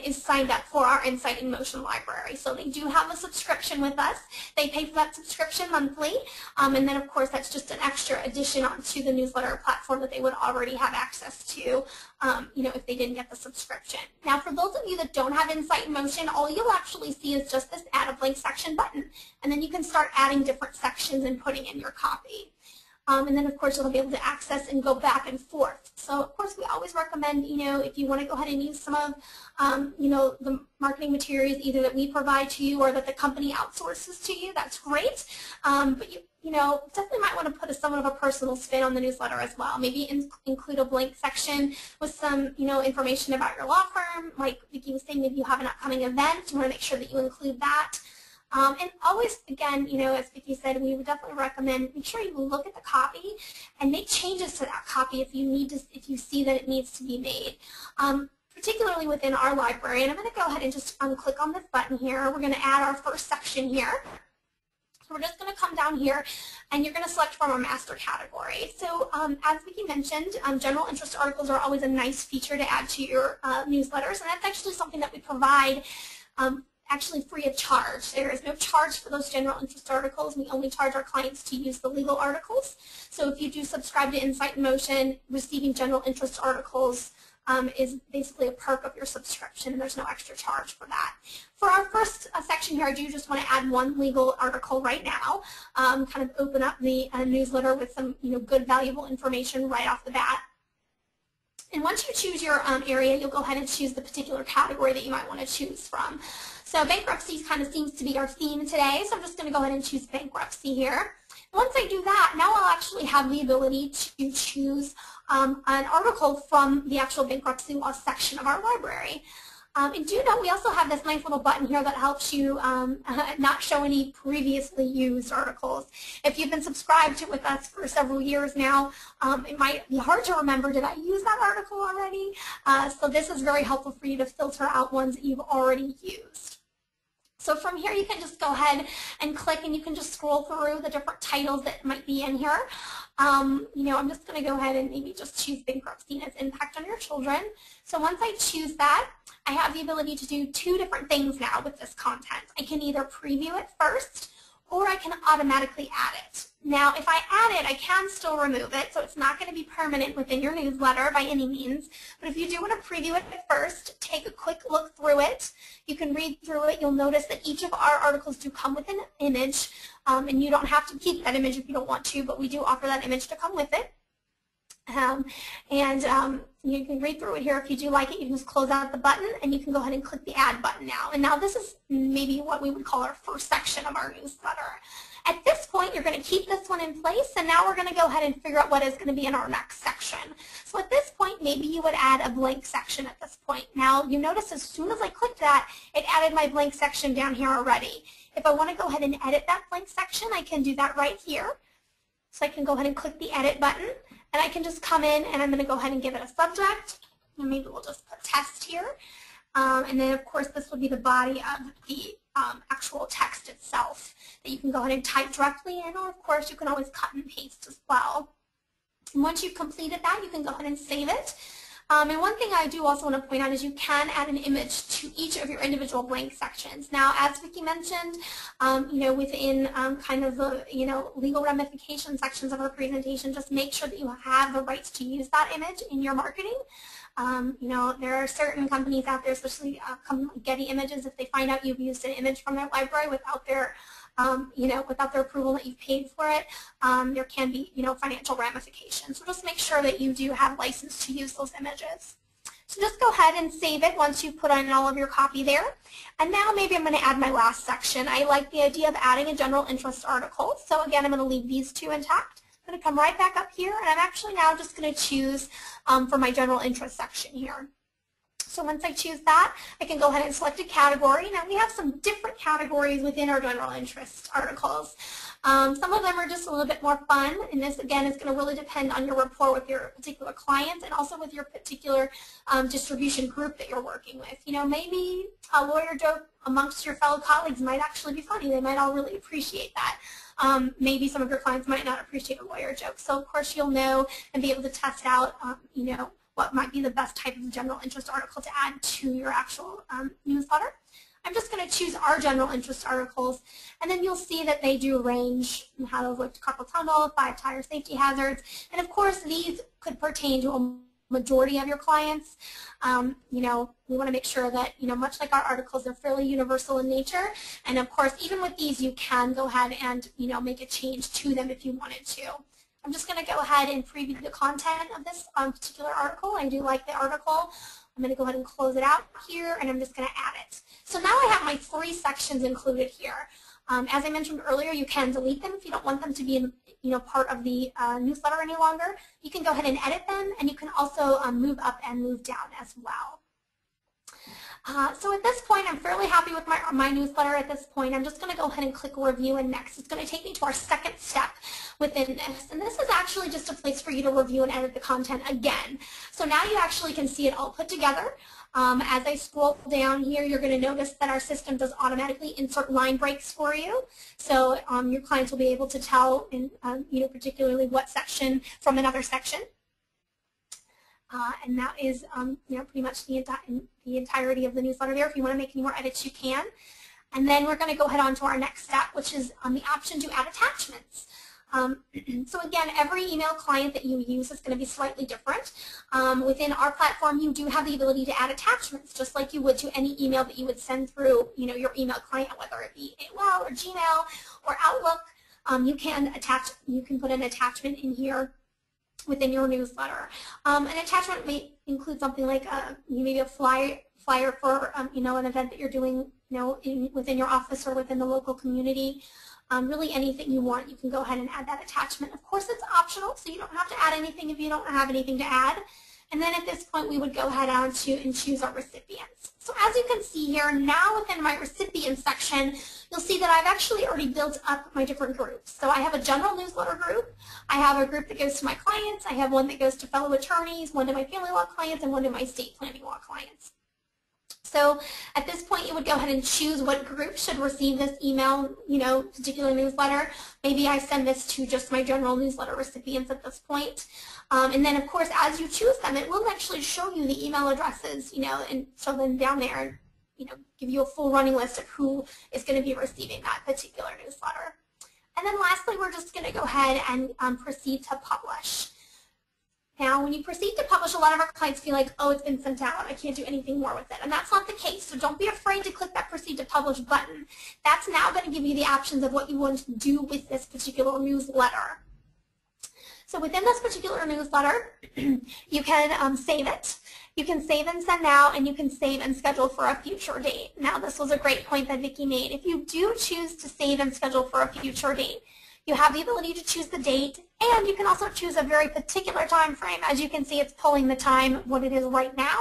is signed up for our Insight in Motion library. So they do have a subscription with us. They pay for that subscription monthly. And then of course that's just an extra addition onto the newsletter platform that they would already have access to, if they didn't get the subscription. Now for those of you that don't have Insight in Motion, all you'll actually see is just this Add a Blank Section button. And then you can start adding different sections and putting in your copy. And then, of course, you'll be able to access and go back and forth. So, of course, we always recommend, if you want to go ahead and use some of, the marketing materials either that we provide to you or that the company outsources to you, that's great. But you definitely might want to put somewhat of a personal spin on the newsletter as well. Maybe include a blank section with some, information about your law firm. Like Vicki was saying, maybe you have an upcoming event. You want to make sure that you include that. And always, again, as Vicki said, we would definitely recommend make sure you look at the copy and make changes to that copy if you see that it needs to be made. Particularly within our library, and I'm going to go ahead and just click on this button here. We're going to add our first section here. So we're just going to come down here, and you're going to select from our master category. So as Vicki mentioned, general interest articles are always a nice feature to add to your newsletters, and that's actually something that we provide actually free of charge. There is no charge for those general interest articles. We only charge our clients to use the legal articles. So if you do subscribe to Insight in Motion, receiving general interest articles is basically a perk of your subscription, and there's no extra charge for that. For our first section here, I do just want to add one legal article right now, kind of open up the newsletter with some good, valuable information right off the bat. And once you choose your area, you'll go ahead and choose the particular category that you might want to choose from. So bankruptcy kind of seems to be our theme today, so I'm just going to go ahead and choose bankruptcy here. Once I do that, now I'll actually have the ability to choose an article from the actual bankruptcy law section of our library. And do note we also have this nice little button here that helps you not show any previously used articles. If you've been subscribed to with us for several years now, it might be hard to remember, did I use that article already? So this is very helpful for you to filter out ones that you've already used. So from here you can just go ahead and click, and you can just scroll through the different titles that might be in here. I'm just going to go ahead and maybe just choose bankruptcy and its impact on your children. So once I choose that, I have the ability to do two different things now with this content. I can either preview it first, or I can automatically add it. Now, if I add it, I can still remove it, so it's not going to be permanent within your newsletter by any means. But if you do want to preview it first, take a quick look through it. You can read through it. You'll notice that each of our articles do come with an image, and you don't have to keep that image if you don't want to, but we do offer that image to come with it. You can read through it here. If you do like it, you can just close out the button, and you can go ahead and click the Add button now. And now this is maybe what we would call our first section of our newsletter. At this point, you're going to keep this one in place, and now we're going to go ahead and figure out what is going to be in our next section. So at this point, maybe you would add a blank section at this point. Now, you notice as soon as I clicked that, it added my blank section down here already. If I want to go ahead and edit that blank section, I can do that right here. So I can go ahead and click the Edit button, and I can just come in, and I'm going to go ahead and give it a subject. And maybe we'll just put test here. And then, of course, this will be the body of the actual text itself that you can go ahead and type directly in, or, of course, you can always cut and paste as well. And once you've completed that, you can go ahead and save it. And one thing I do also want to point out is you can add an image to each of your individual blank sections. Now, as Vicki mentioned, within kind of the legal ramification sections of our presentation, just make sure that you have the rights to use that image in your marketing. There are certain companies out there, especially companies like Getty Images, if they find out you've used an image from their library without their without their approval that you've paid for it, there can be, financial ramifications. So just make sure that you do have license to use those images. So just go ahead and save it once you've put on all of your copy there. And now maybe I'm going to add my last section. I like the idea of adding a general interest article. So again, I'm going to leave these two intact. I'm going to come right back up here, and I'm actually now just going to choose for my general interest section here. So once I choose that, I can go ahead and select a category. Now we have some different categories within our general interest articles. Some of them are just a little bit more fun, and this again is going to really depend on your rapport with your particular clients and also with your particular distribution group that you're working with. Maybe a lawyer joke amongst your fellow colleagues might actually be funny. They might all really appreciate that. Maybe some of your clients might not appreciate a lawyer joke. So of course you'll know and be able to test out, what might be the best type of general interest article to add to your actual newsletter. I'm just going to choose our general interest articles, and then you'll see that they do range in how to avoid carpal tunnel, 5 tire safety hazards, and of course these could pertain to a majority of your clients. We want to make sure that, much like our articles, they're fairly universal in nature, and of course even with these you can go ahead and make a change to them if you wanted to. I'm just going to go ahead and preview the content of this particular article. I do like the article. I'm going to go ahead and close it out here, and I'm just going to add it. So now I have my 3 sections included here. As I mentioned earlier, you can delete them if you don't want them to be part of the newsletter any longer. You can go ahead and edit them, and you can also move up and move down as well. So at this point, I'm fairly happy with my newsletter at this point. I'm just going to go ahead and click Review and Next. It's going to take me to our second step within this. And this is actually just a place for you to review and edit the content again. So now you actually can see it all put together. As I scroll down here, you're going to notice that our system does automatically insert line breaks for you. So your clients will be able to tell, particularly what section from another section. And that is, pretty much the entirety of the newsletter there. If you want to make any more edits, you can. And then we're going to go ahead on to our next step, which is the option to add attachments. So again, every email client that you use is going to be slightly different. Within our platform, you do have the ability to add attachments, just like you would to any email that you would send through, your email client, whether it be AOL or Gmail or Outlook. You can put an attachment in here within your newsletter. An attachment may include something like maybe a flyer for an event that you're doing within your office or within the local community. Really anything you want, you can go ahead and add that attachment. Of course, it's optional, so you don't have to add anything if you don't have anything to add. And then at this point, we would go ahead on to and choose our recipients. So as you can see here, now within my recipients section, you'll see that I've actually already built up my different groups. So I have a general newsletter group. I have a group that goes to my clients. I have one that goes to fellow attorneys, one to my family law clients, and one to my estate planning law clients. So at this point, you would go ahead and choose what group should receive this email, particular newsletter. Maybe I send this to just my general newsletter recipients at this point. And then, of course, as you choose them, it will actually show you the email addresses, and show them down there, and, give you a full running list of who is going to be receiving that particular newsletter. And then lastly, we're just going to go ahead and proceed to publish. Now, when you proceed to publish, a lot of our clients feel like, oh, it's been sent out, I can't do anything more with it. And that's not the case. So don't be afraid to click that Proceed to Publish button. That's now going to give you the options of what you want to do with this particular newsletter. So within this particular newsletter, you can save it. You can save and send out, and you can save and schedule for a future date. Now, this was a great point that Vicki made. If you do choose to save and schedule for a future date, you have the ability to choose the date, and you can also choose a very particular time frame. As you can see, it's pulling the time what it is right now,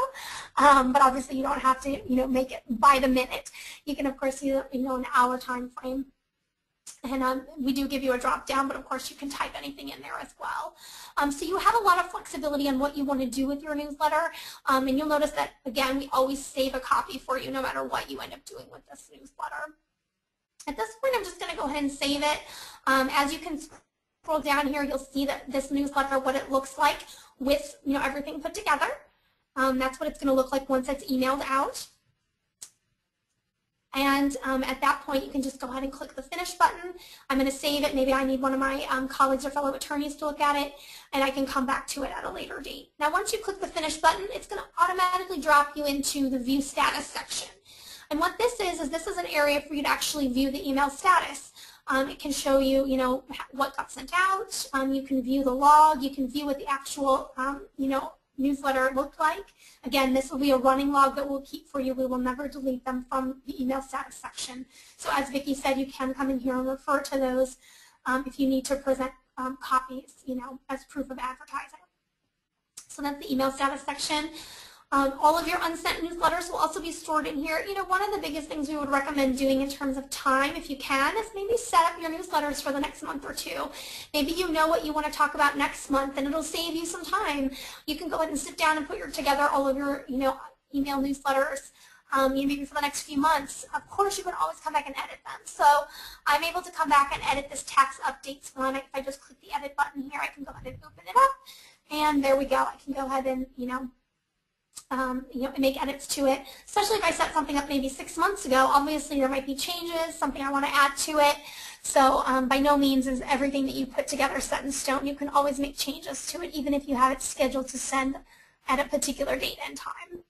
but obviously you don't have to make it by the minute. You can, of course, see an hour time frame. And we do give you a drop down, but of course you can type anything in there as well. So you have a lot of flexibility on what you want to do with your newsletter. And you'll notice that, again, we always save a copy for you no matter what you end up doing with this newsletter. At this point, I'm just going to go ahead and save it. As you can scroll down here, you'll see that this newsletter, what it looks like with everything put together. That's what it's going to look like once it's emailed out. And at that point, you can just go ahead and click the Finish button. I'm going to save it. Maybe I need one of my colleagues or fellow attorneys to look at it, and I can come back to it at a later date. Now, once you click the Finish button, it's going to automatically drop you into the View Status section. And what this is this is an area for you to actually view the email status. It can show you, what got sent out. You can view the log. You can view what the actual, newsletter looked like. Again, this will be a running log that we'll keep for you. We will never delete them from the email status section. So as Vicki said, you can come in here and refer to those if you need to present copies, as proof of advertising. So that's the email status section. All of your unsent newsletters will also be stored in here. One of the biggest things we would recommend doing in terms of time, if you can, is maybe set up your newsletters for the next month or two. Maybe you know what you want to talk about next month, and it'll save you some time. You can go ahead and sit down and put together all of your, email newsletters. Maybe for the next few months. Of course, you can always come back and edit them. So I'm able to come back and edit this tax updates one. If I just click the edit button here, I can go ahead and open it up, and there we go. I can go ahead and, make edits to it, especially if I set something up maybe 6 months ago. Obviously, there might be changes, something I want to add to it. So by no means is everything that you put together set in stone. You can always make changes to it, even if you have it scheduled to send at a particular date and time.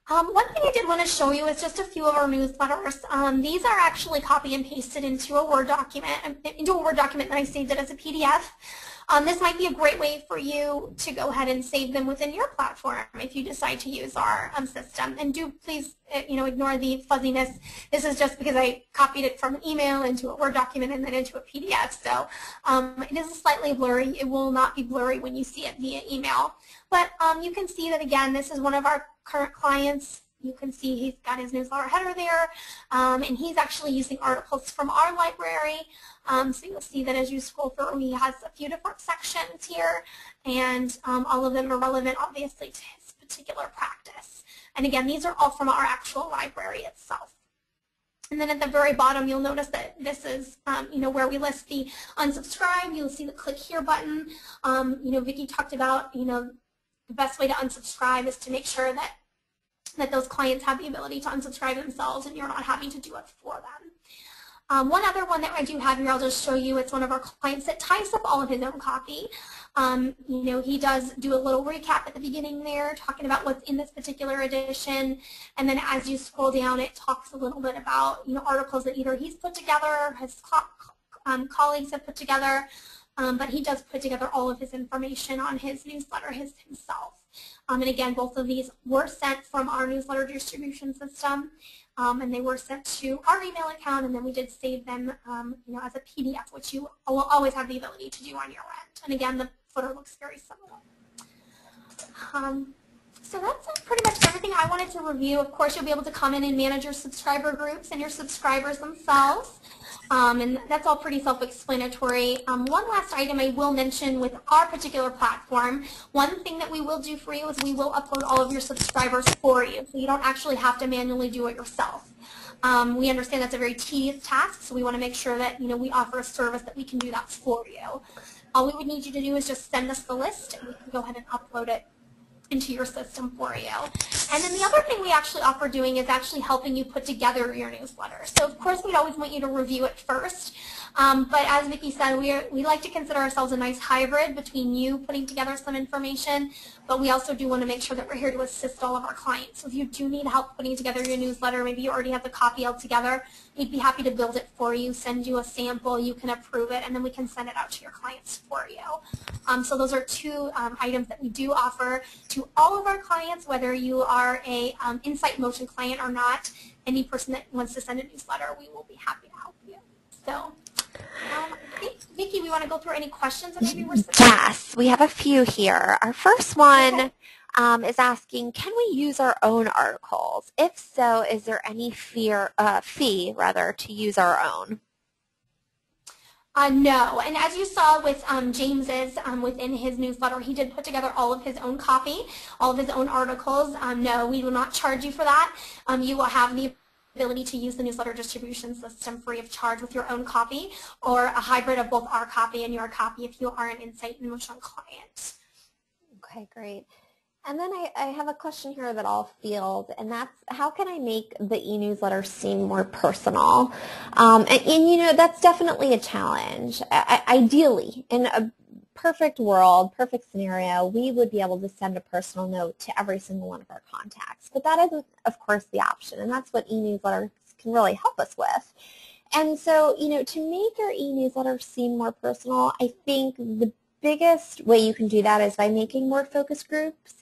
One thing I did want to show you is just a few of our newsletters. These are actually copy and pasted into a Word document, and I saved it as a PDF. This might be a great way for you to go ahead and save them within your platform if you decide to use our system. And do please, ignore the fuzziness. This is just because I copied it from an email into a Word document and then into a PDF. So it is slightly blurry. It will not be blurry when you see it via email. But you can see that, again, this is one of our current clients. You can see he's got his newsletter header there, and he's actually using articles from our library. So you'll see that as you scroll through, he has a few different sections here, and all of them are relevant, obviously, to his particular practice. And again, these are all from our actual library itself. And then at the very bottom, you'll notice that this is, where we list the unsubscribe. You'll see the click here button. Vicki talked about, the best way to unsubscribe is to make sure that those clients have the ability to unsubscribe themselves and you're not having to do it for them. One other one that I do have here, I'll just show you. It's one of our clients that types up all of his own copy. You know, he does do a little recap at the beginning there, talking about what's in this particular edition, and then as you scroll down, it talks a little bit about, you know, articles that either he's put together, his colleagues have put together, but he does put together all of his information on his newsletter himself. And again, both of these were sent from our newsletter distribution system, and they were sent to our email account, and then we did save them, you know, as a PDF, which you will always have the ability to do on your end. And again, the footer looks very similar. So that's pretty much everything I wanted to review. Of course, you'll be able to come in and manage your subscriber groups and your subscribers themselves. And that's all pretty self-explanatory. One last item I will mention with our particular platform, one thing that we will do for you is we will upload all of your subscribers for you, so you don't actually have to manually do it yourself. We understand that's a very tedious task, so we want to make sure that, you know, we offer a service that we can do that for you. All we would need you to do is just send us the list, and we can go ahead and upload it into your system for you. And then the other thing we actually offer doing is actually helping you put together your newsletter. So of course we'd always want you to review it first, but as Vicki said, we like to consider ourselves a nice hybrid between you putting together some information, but we also do want to make sure that we're here to assist all of our clients. So if you do need help putting together your newsletter, maybe you already have the copy all together, we'd be happy to build it for you, send you a sample, you can approve it, and then we can send it out to your clients for you. So those are two items that we do offer to all of our clients, whether you are a Insight Motion client or not. Any person that wants to send a newsletter, we will be happy to help you. So, I think, Vicki, we want to go through any questions that maybe we're Yes, we have a few here. Our first one is asking, can we use our own articles? If so, is there any fee to use our own? No, and as you saw with James's, within his newsletter, he did put together all of his own copy, all of his own articles. No, we will not charge you for that. You will have the ability to use the newsletter distribution system free of charge with your own copy, or a hybrid of both our copy and your copy if you are an Insight Motion client. Okay, great. And then I have a question here that I'll field, and that's, how can I make the e-newsletter seem more personal? And you know, that's definitely a challenge. Ideally, in a perfect world, perfect scenario, we would be able to send a personal note to every single one of our contacts. But that isn't, of course, the option, and that's what e-newsletters can really help us with. And so, you know, to make your e-newsletter seem more personal, I think the biggest way you can do that is by making more focus groups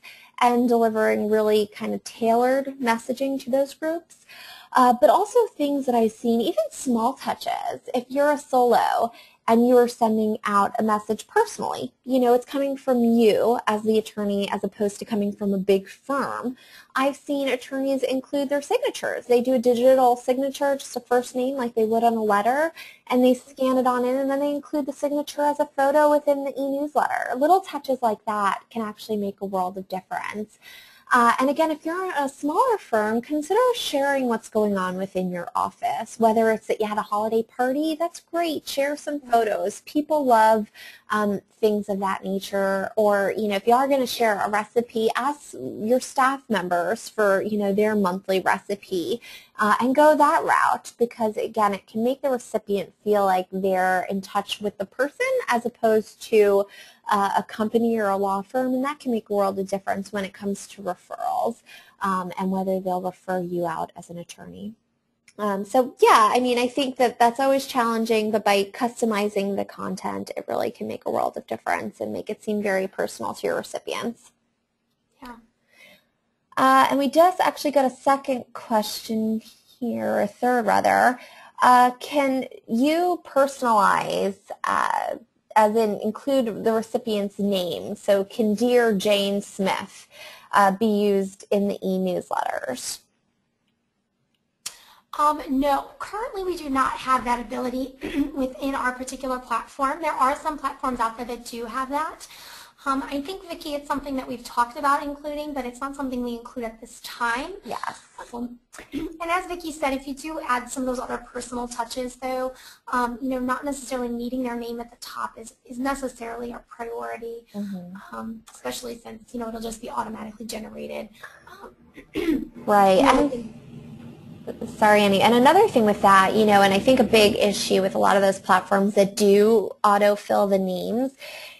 and delivering really kind of tailored messaging to those groups. But also things that I've seen, even small touches. If you're a solo and you're sending out a message personally, you know, it's coming from you as the attorney as opposed to coming from a big firm. I've seen attorneys include their signatures. They do a digital signature, just a first name like they would on a letter, and they scan it on in, and then they include the signature as a photo within the e-newsletter. Little touches like that can actually make a world of difference. And again, if you're a smaller firm, consider sharing what's going on within your office. Whether it's that you had a holiday party, that's great. Share some photos. People love things of that nature. Or, you know, if you are going to share a recipe, ask your staff members for, you know, their monthly recipe and go that route, because, again, it can make the recipient feel like they're in touch with the person as opposed to a company or a law firm, and that can make a world of difference when it comes to referrals and whether they'll refer you out as an attorney. So yeah, I mean, I think that that's always challenging, but by customizing the content, it really can make a world of difference and make it seem very personal to your recipients. Yeah. And we just actually got a second question here, or a third rather. Can you personalize as in include the recipient's name? So can Dear Jane Smith be used in the e-newsletters? No, currently we do not have that ability within our particular platform. There are some platforms out there that do have that. I think, Vicki, it's something that we've talked about including, but it's not something we include at this time. Yes. And as Vicki said, if you do add some of those other personal touches, though, you know, not necessarily needing their name at the top is necessarily a priority, especially since, you know, it'll just be automatically generated. Right. Sorry, Annie. And another thing with that, and I think a big issue with a lot of those platforms that do autofill the names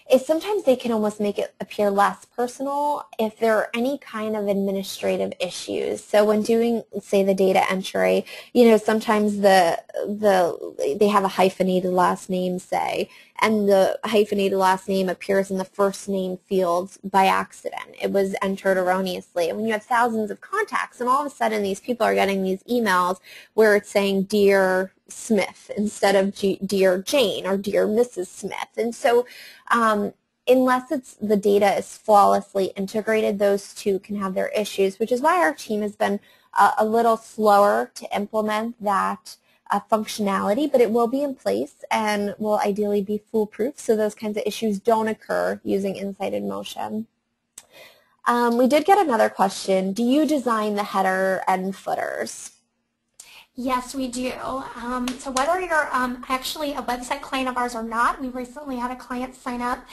is sometimes they can almost make it appear less personal if there are any kind of administrative issues. So when doing, say, the data entry, sometimes they have a hyphenated last name, say, and the hyphenated last name appears in the first name field by accident. It was entered erroneously. And when you have thousands of contacts, and all of a sudden these people are getting these emails where it's saying Dear Smith instead of Dear Jane or Dear Mrs. Smith. And so unless the data is flawlessly integrated, those two can have their issues, which is why our team has been a little slower to implement that functionality, but it will be in place and will ideally be foolproof so those kinds of issues don't occur using Insight in Motion. We did get another question. Do you design the header and footers? Yes, we do. So whether you're actually a website client of ours or not, we recently had a client sign up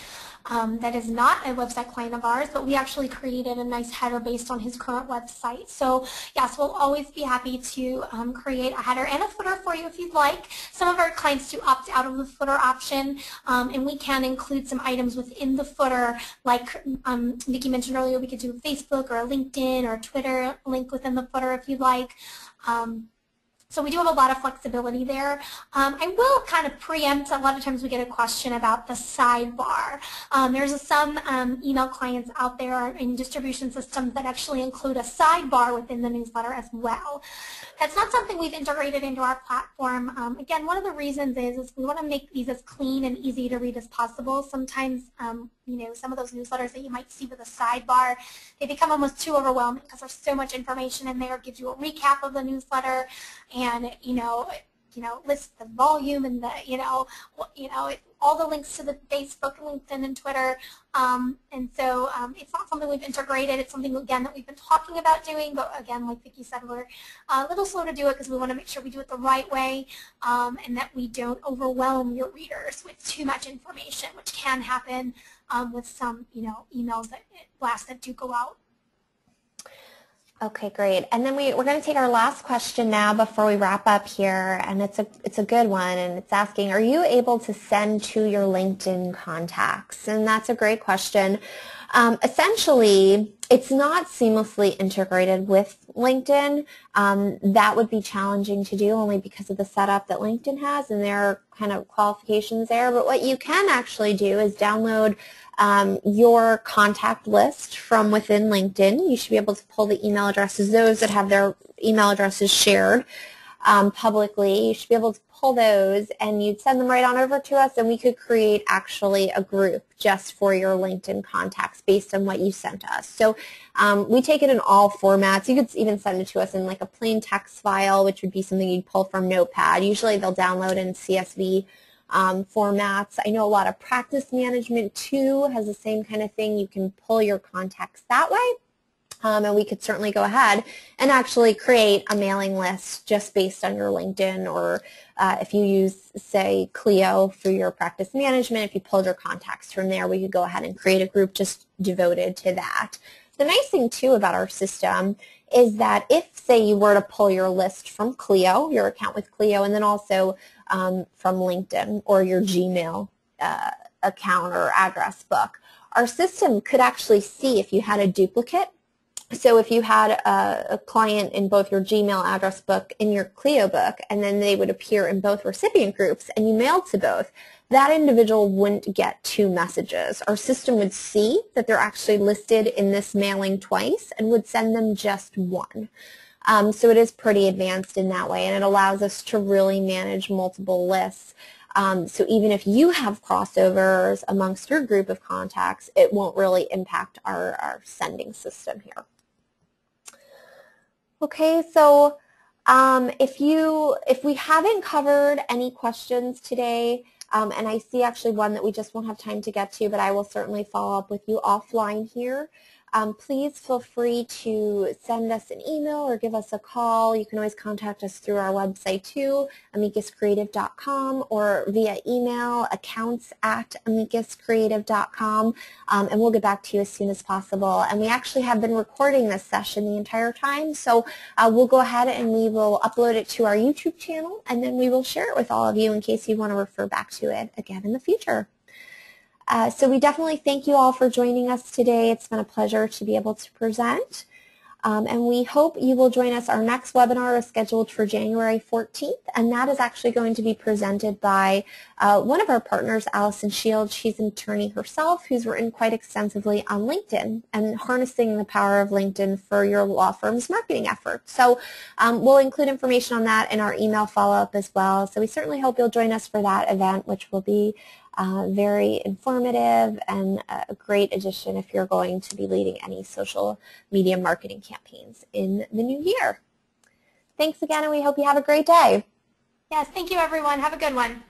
that is not a website client of ours, but we actually created a nice header based on his current website. So yes, we'll always be happy to create a header and a footer for you if you'd like. Some of our clients do opt out of the footer option, and we can include some items within the footer, like Vicki mentioned earlier, we could do a Facebook or a LinkedIn or a Twitter link within the footer if you'd like. So we do have a lot of flexibility there. I will kind of preempt, a lot of times we get a question about the sidebar. There's some email clients out there in distribution systems that actually include a sidebar within the newsletter as well. That's not something we've integrated into our platform. Again, one of the reasons is we want to make these as clean and easy to read as possible. Sometimes, some of those newsletters that you might see with a sidebar, they become almost too overwhelming because there's so much information in there. It gives you a recap of the newsletter, and lists the volume and all the links to the Facebook, LinkedIn, and Twitter. And so it's not something we've integrated. It's something, again, that we've been talking about doing. But again, like Vicki said, we're a little slow to do it because we want to make sure we do it the right way and that we don't overwhelm your readers with too much information, which can happen with some, emails blasts that do go out. Okay, great. And then we're going to take our last question now before we wrap up here, and it's a good one, and it's asking, are you able to send to your LinkedIn contacts? And that's a great question. Essentially, it's not seamlessly integrated with LinkedIn. That would be challenging to do only because of the setup that LinkedIn has and their kind of qualifications there. But what you can actually do is download your contact list from within LinkedIn. You should be able to pull the email addresses, those that have their email addresses shared publicly. You should be able to pull those and you'd send them right on over to us, and we could create actually a group just for your LinkedIn contacts based on what you sent us. So we take it in all formats. You could even send it to us in like a plain text file, which would be something you'd pull from Notepad. Usually they'll download in CSV formats. I know a lot of practice management too has the same kind of thing. You can pull your contacts that way. And we could certainly go ahead and actually create a mailing list just based on your LinkedIn, or if you use, say, Clio for your practice management, if you pulled your contacts from there, we could go ahead and create a group just devoted to that. The nice thing, too, about our system is that if, say, you were to pull your list from Clio, your account with Clio, and then also from LinkedIn or your Gmail account or address book, our system could actually see if you had a duplicate. So if you had a client in both your Gmail address book and your Clio book, and then they would appear in both recipient groups, and you mailed to both, that individual wouldn't get two messages. Our system would see that they're actually listed in this mailing twice and would send them just one. So it is pretty advanced in that way, and it allows us to really manage multiple lists. So even if you have crossovers amongst your group of contacts, it won't really impact our sending system here. Okay, so if we haven't covered any questions today, and I see actually one that we just won't have time to get to, but I will certainly follow up with you offline here. please feel free to send us an email or give us a call. You can always contact us through our website too, amicuscreative.com, or via email, accounts@amicuscreative.com, and we'll get back to you as soon as possible. And we actually have been recording this session the entire time, so we'll go ahead and we will upload it to our YouTube channel, and then we will share it with all of you in case you want to refer back to it again in the future. So we definitely thank you all for joining us today. It's been a pleasure to be able to present. And we hope you will join us. Our next webinar is scheduled for January 14th, and that is actually going to be presented by one of our partners, Allison Shields. She's an attorney herself who's written quite extensively on LinkedIn and harnessing the power of LinkedIn for your law firm's marketing efforts. So we'll include information on that in our email follow-up as well. So we certainly hope you'll join us for that event, which will be very informative and a great addition if you're going to be leading any social media marketing campaigns in the new year. Thanks again, and we hope you have a great day. Yes, thank you, everyone. Have a good one.